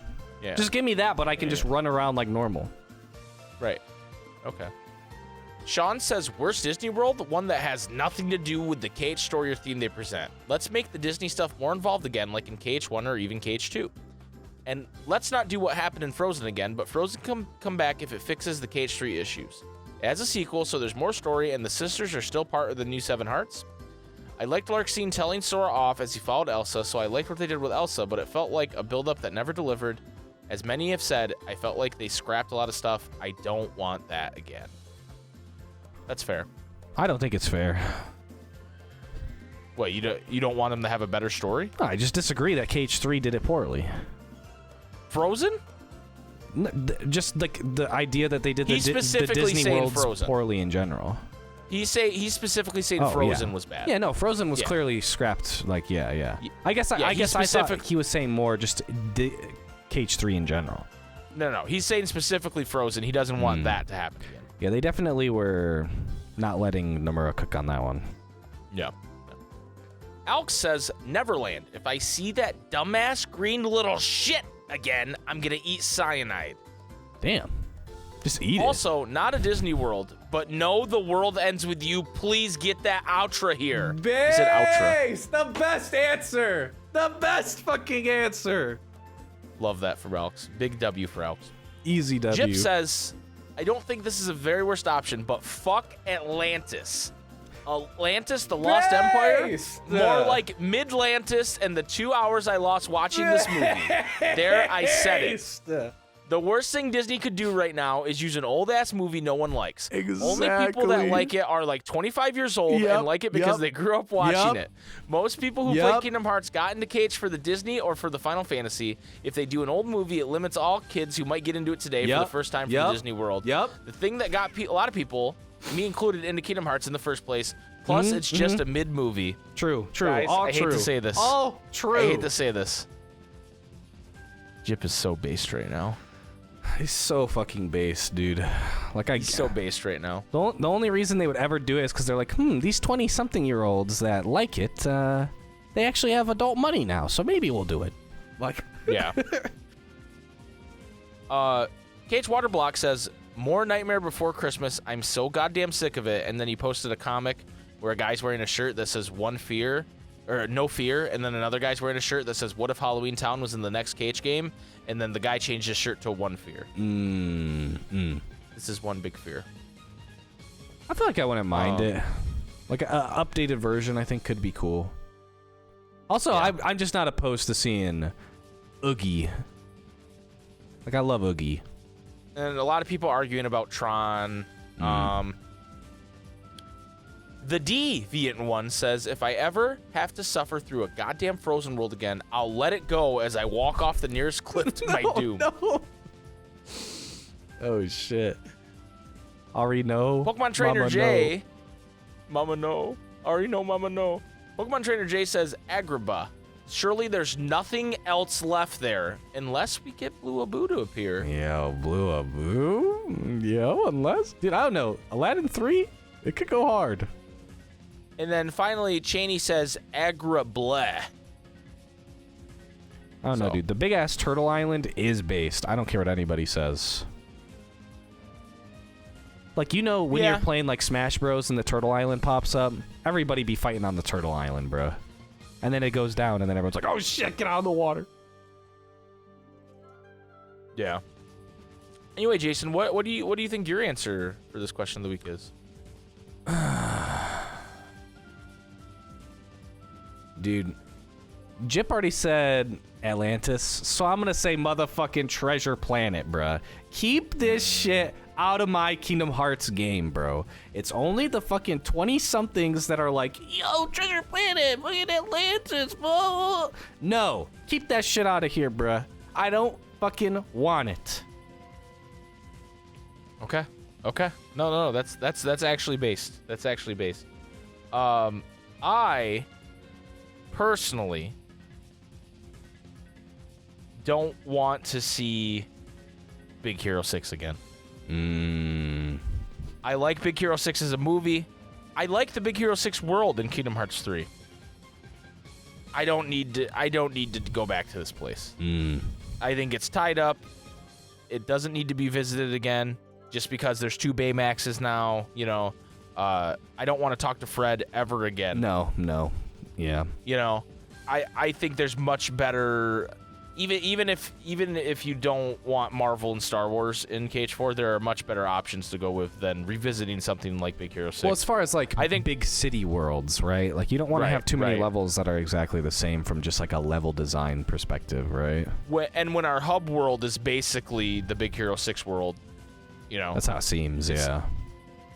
D: just give me that, but I can just run around like normal.
C: Right. Okay. Sean says, worst Disney World? One that has nothing to do with the KH story or theme they present. Let's make the Disney stuff more involved again, like in KH1 or even KH2. And let's not do what happened in Frozen again, but Frozen come back if it fixes the KH3 issues. As a sequel, so there's more story and the sisters are still part of the new Seven Hearts. I liked Larxene telling Sora off as he followed Elsa, so I liked what they did with Elsa, but it felt like a build-up that never delivered. As many have said, I felt like they scrapped a lot of stuff. I don't want that again. That's fair.
D: I don't think it's fair.
C: What, you don't want them to have a better story?
D: No, I just disagree that KH3 did it poorly.
C: Frozen?
D: Just like the idea that they did the Disney World poorly in general.
C: He's specifically saying Frozen was bad.
D: Yeah, no, Frozen was clearly scrapped. Like, yeah. I guess I thought he was saying more just KH3 in general.
C: No. He's saying specifically Frozen. He doesn't want that to happen again.
D: Yeah, they definitely were not letting Nomura cook on that one.
C: Yeah. Alex says, Neverland. If I see that dumbass green little shit again, I'm going to eat cyanide.
D: Damn. Just eat it.
C: Also, not a Disney World, but no, the world ends with you. Please get that outro here.
D: Base!
C: He said outro.
D: The best answer. The best fucking answer.
C: Love that for Alex. Big W for Alex.
D: Easy W.
C: Jip says, I don't think this is a very worst option, but fuck Atlantis. Atlantis, the Lost Empire? More like Midlantis and the 2 hours I lost watching this movie. There, I said it. The worst thing Disney could do right now is use an old-ass movie no one likes.
D: Exactly.
C: Only people that like it are like 25 years old and like it because they grew up watching it. Most people who play Kingdom Hearts got into KH for the Disney or for the Final Fantasy. If they do an old movie, it limits all kids who might get into it today for the first time for the Disney World. The thing that got a lot of people, me included, into Kingdom Hearts in the first place, plus it's just a mid-movie.
D: True.
C: Guys, I hate to say this.
D: All true.
C: I hate to say this. Jip is so based right now.
D: He's so fucking based, dude.
C: He's so based right now.
D: The only reason they would ever do it is because they're like, these 20-something-year-olds that like it, they actually have adult money now, so maybe we'll do it. Like,
C: yeah. KH Waterblock says, more Nightmare Before Christmas. I'm so goddamn sick of it. And then he posted a comic where a guy's wearing a shirt that says one fear, or no fear, and then another guy's wearing a shirt that says, what if Halloween Town was in the next KH game? And then the guy changed his shirt to one fear. This is one big fear.
D: I feel like I wouldn't mind it. Like an updated version, I think, could be cool. Also, I'm just not opposed to seeing Oogie. Like, I love Oogie.
C: And a lot of people arguing about Tron. The Deviant one says, if I ever have to suffer through a goddamn Frozen World again, I'll let it go as I walk off the nearest cliff to my doom.
D: No. Oh, shit. Already know.
C: Pokemon Trainer
D: Mama
C: J.
D: No.
C: Mama no. Already know, Mama no. Pokemon Trainer J says, Agrabah. Surely there's nothing else left there unless we get Blue Abu to appear.
D: Yeah, Blue Abu? Yeah, unless... Dude, I don't know. Aladdin 3? It could go hard.
C: And then finally, Cheney says, Agrabah.
D: I don't know, dude. The big-ass Turtle Island is based. I don't care what anybody says. Like, you know, when you're playing, like, Smash Bros. And the Turtle Island pops up, everybody be fighting on the Turtle Island, bro. And then it goes down, and then everyone's like, oh, shit, get out of the water.
C: Yeah. Anyway, Jason, what do you think your answer for this question of the week is?
D: Dude, Jip already said Atlantis, so I'm gonna say motherfucking Treasure Planet, bruh. Keep this shit out of my Kingdom Hearts game, bro. It's only the fucking 20-somethings that are like, yo, Treasure Planet, fucking Atlantis, bro. No, keep that shit out of here, bruh. I don't fucking want it.
C: Okay. No. That's actually based. That's actually based. I personally don't want to see Big Hero 6 again. I like Big Hero 6 as a movie. I like the Big Hero 6 world in Kingdom Hearts 3. I don't need to go back to this place. I think it's tied up. It doesn't need to be visited again just because there's 2 Baymaxes now, you know. I don't want to talk to Fred ever again.
D: No. Yeah.
C: You know, I think there's much better even if you don't want Marvel and Star Wars in KH4, there are much better options to go with than revisiting something like Big Hero 6.
D: Well, as far as like
C: I think
D: big city worlds, right? Like you don't want to have too many levels that are exactly the same from just like a level design perspective, right?
C: When our hub world is basically the Big Hero 6 world,
D: that's how it seems. It's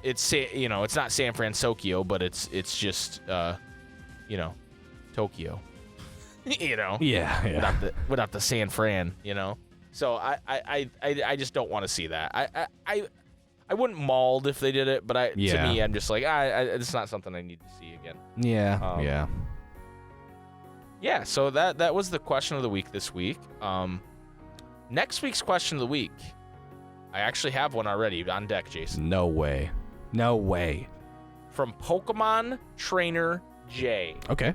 C: it's not San Francisco, but it's just Tokyo. Without the San Fran, So I just don't want to see that. I wouldn't mauled if they did it, but to me, I'm just like, it's not something I need to see again. Yeah. So that was the question of the week this week. Next week's question of the week, I actually have one already on deck, Jason.
D: No way.
C: From Pokemon Trainer J.
D: Okay.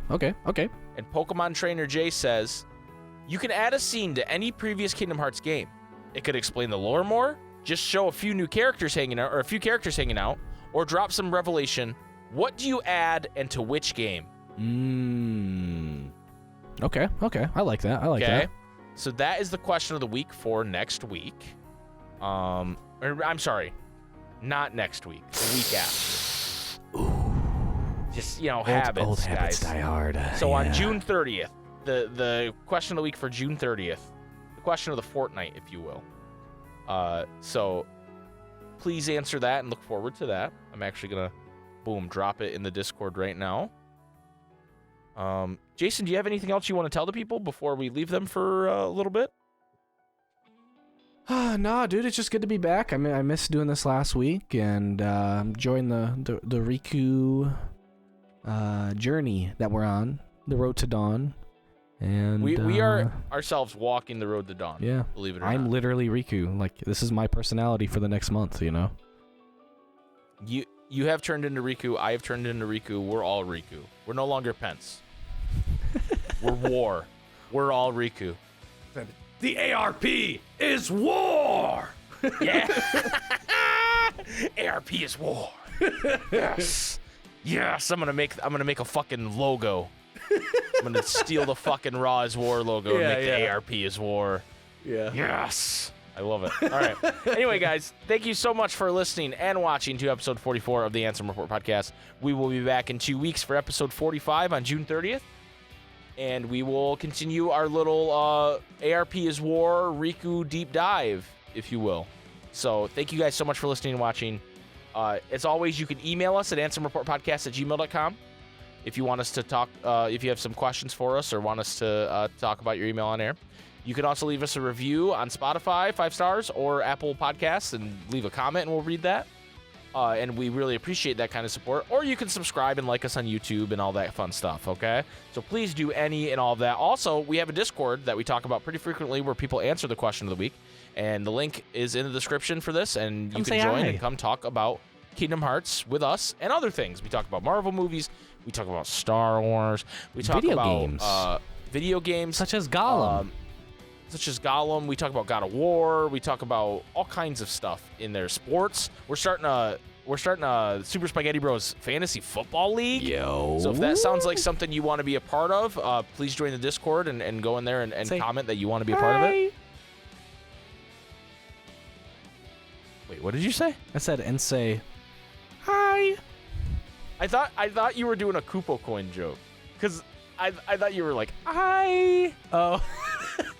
C: And Pokemon Trainer J says, you can add a scene to any previous Kingdom Hearts game. It could explain the lore more, just show a few characters hanging out, or drop some revelation. What do you add and to which game?
D: Okay. I like that. that.
C: So that is the question of the week for next week. I'm sorry, not next week, the week after.
D: Ooh.
C: Just, habits,
D: old habits
C: guys.
D: Die hard.
C: So on June 30th, the question of the week for June 30th, the question of the fortnight, if you will. So please answer that and look forward to that. I'm actually going to, drop it in the Discord right now. Jason, do you have anything else you want to tell the people before we leave them for a little bit?
D: Nah, dude, it's just good to be back. I mean, I missed doing this last week, and enjoying the Riku journey that we're on, the road to dawn. And
C: we are ourselves walking the road to dawn.
D: Yeah,
C: believe it or not.
D: I'm literally Riku. Like, this is my personality for the next month.
C: You have turned into Riku. I have turned into Riku. We're all Riku. We're no longer Pence. We're war. We're all Riku.
A: The ARP is war!
C: Yeah. ARP is war. Yes. Yes, I'm gonna make a fucking logo. I'm gonna steal the fucking Raw is War logo and make the ARP is war.
D: Yeah.
C: Yes. I love it. All right. Anyway, guys, thank you so much for listening and watching to episode 44 of the Ansem Report podcast. We will be back in 2 weeks for episode 45 on June 30th. And we will continue our little ARP is War Riku deep dive, if you will. So thank you guys so much for listening and watching. As always, you can email us at ansomreportpodcast@gmail.com if you want us to talk, if you have some questions for us or want us to talk about your email on air. You can also leave us a review on Spotify, 5 stars, or Apple Podcasts, and leave a comment, and we'll read that. And we really appreciate that kind of support. Or you can subscribe and like us on YouTube and all that fun stuff, okay? So please do any and all of that. Also, we have a Discord that we talk about pretty frequently where people answer the question of the week. And the link is in the description for this, and you can join and come talk about Kingdom Hearts with us and other things. We talk about Marvel movies. We talk about Star Wars. We talk about video games.
D: Such as Gollum.
C: We talk about God of War. We talk about all kinds of stuff in their sports. We're starting a Super SpikeGhetti Bros Fantasy Football League.
D: Yo.
C: So if that sounds like something you want to be a part of, please join the Discord and go in there and comment that you want to be a part of it. Wait, what did you say?
D: I said, and say, hi.
C: I thought you were doing a Koopo coin joke. Because I thought you were like, I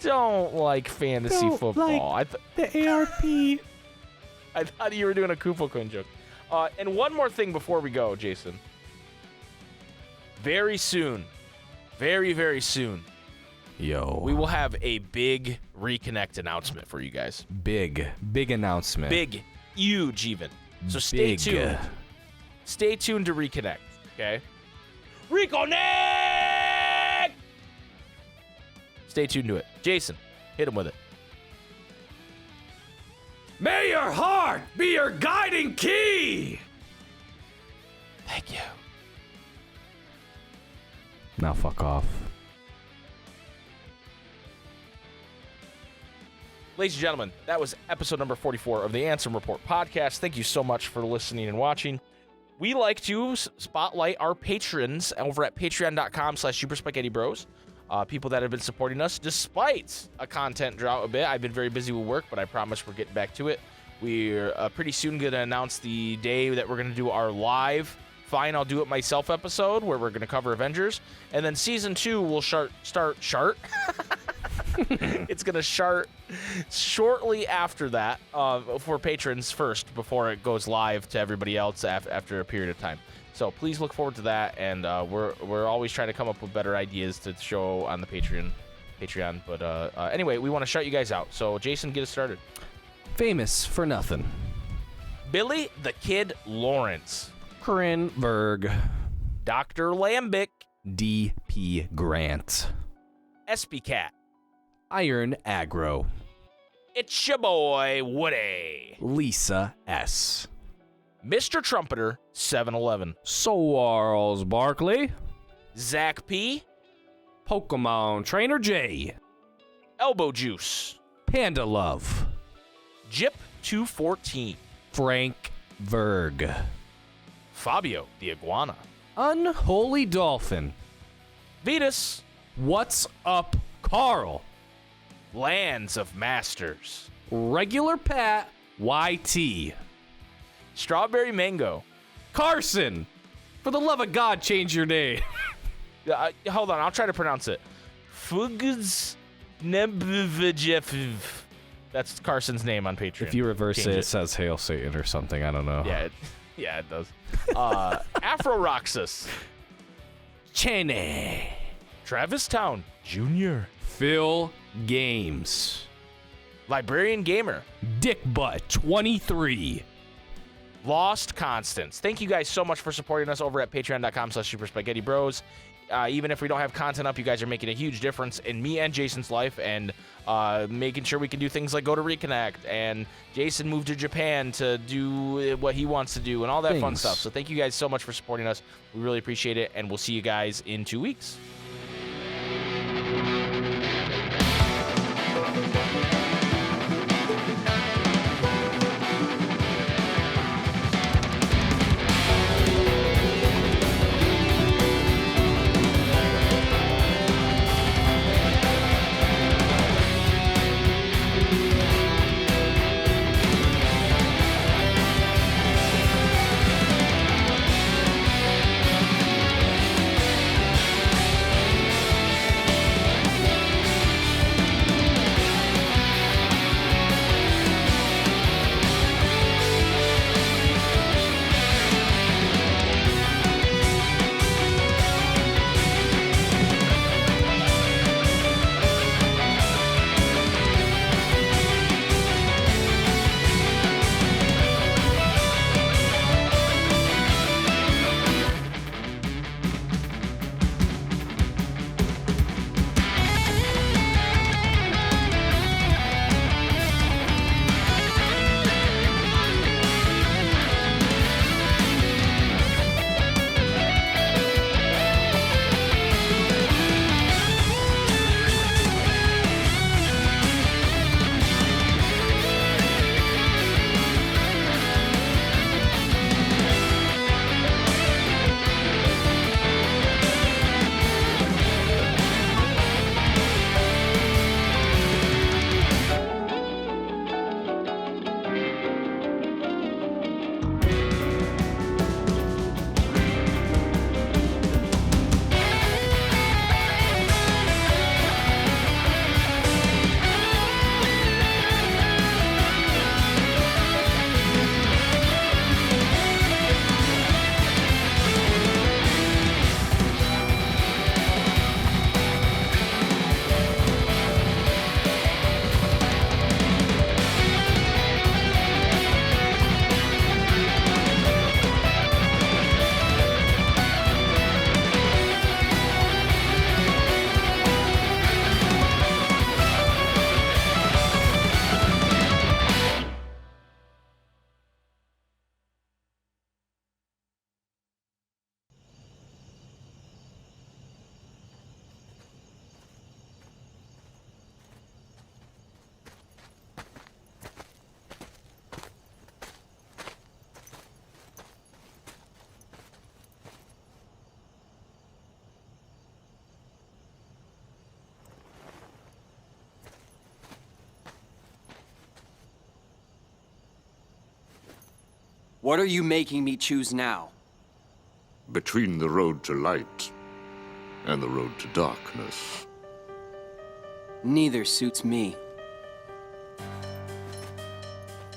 C: don't like fantasy football.
D: Like the ARP.
C: I thought you were doing a Koopo coin joke. And one more thing before we go, Jason. Very soon, very, very soon, we will have a big Reconnect announcement for you guys.
D: Big announcement.
C: Big, huge even. So stay tuned. Stay tuned to Reconnect, okay? Reconnect! Stay tuned to it. Jason, hit him with it.
A: May your heart be your guiding key!
C: Thank you.
D: Now fuck off.
C: Ladies and gentlemen, that was episode number 44 of the Ansem Report podcast. Thank you so much for listening and watching. We like to spotlight our patrons over at patreon.com/SuperSpikeGhetti Bros. people that have been supporting us despite a content drought a bit. I've been very busy with work, but I promise we're getting back to it. We're pretty soon going to announce the day that we're going to do our live Fine, I'll Do It Myself episode where we're going to cover Avengers. And then season 2 will start. It's going to start shortly after that for patrons first before it goes live to everybody else after a period of time. So please look forward to that. And we're always trying to come up with better ideas to show on the Patreon. But anyway, we want to shout you guys out. So Jason, get us started.
D: Famous for nothing.
C: Billy the Kid Lawrence.
D: Krenberg.
C: Dr. Lambic.
D: D.P. Grant.
C: SB Cat.
D: Iron Aggro.
C: It's your boy, Woody.
D: Lisa S.
C: Mr. Trumpeter, 7-Eleven.
D: Charles Barkley.
C: Zach P.
D: Pokemon Trainer J.
C: Elbow Juice.
D: Panda Love.
C: Jip 214.
D: Frank Verg.
C: Fabio the Iguana.
D: Unholy Dolphin.
C: Vetus.
D: What's up, Carl?
C: Lands of Masters.
D: Regular Pat YT.
C: Strawberry Mango.
D: Carson. For the love of God, change your name.
C: Hold on, I'll try to pronounce it. Fugs Nebvjev. That's Carson's name on Patreon.
D: If you reverse it, it says Hail Satan or something. I don't know.
C: Yeah, it does. Afro Roxas.
D: Cheney.
C: Travis Town Jr.
D: Phil Games.
C: Librarian Gamer.
D: Dick Butt 23.
C: Lost Constants. Thank you guys so much for supporting us over at patreon.com/SuperSpikeGhetti Even if we don't have content up, you guys are making a huge difference in me and Jason's life and making sure we can do things like go to Reconnect and Jason moved to Japan to do what he wants to do and all that fun stuff. So thank you guys so much for supporting us. We really appreciate it, and we'll see you guys in 2 weeks.
G: What are you making me choose now?
H: Between the road to light and the road to darkness.
G: Neither suits me.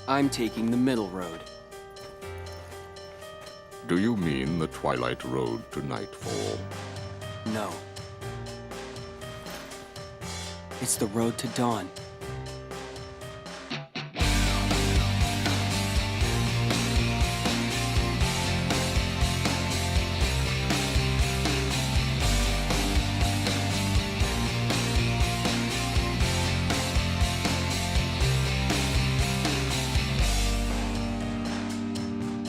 G: I'm taking the middle road.
H: Do you mean the twilight road to nightfall?
G: No. It's the road to dawn.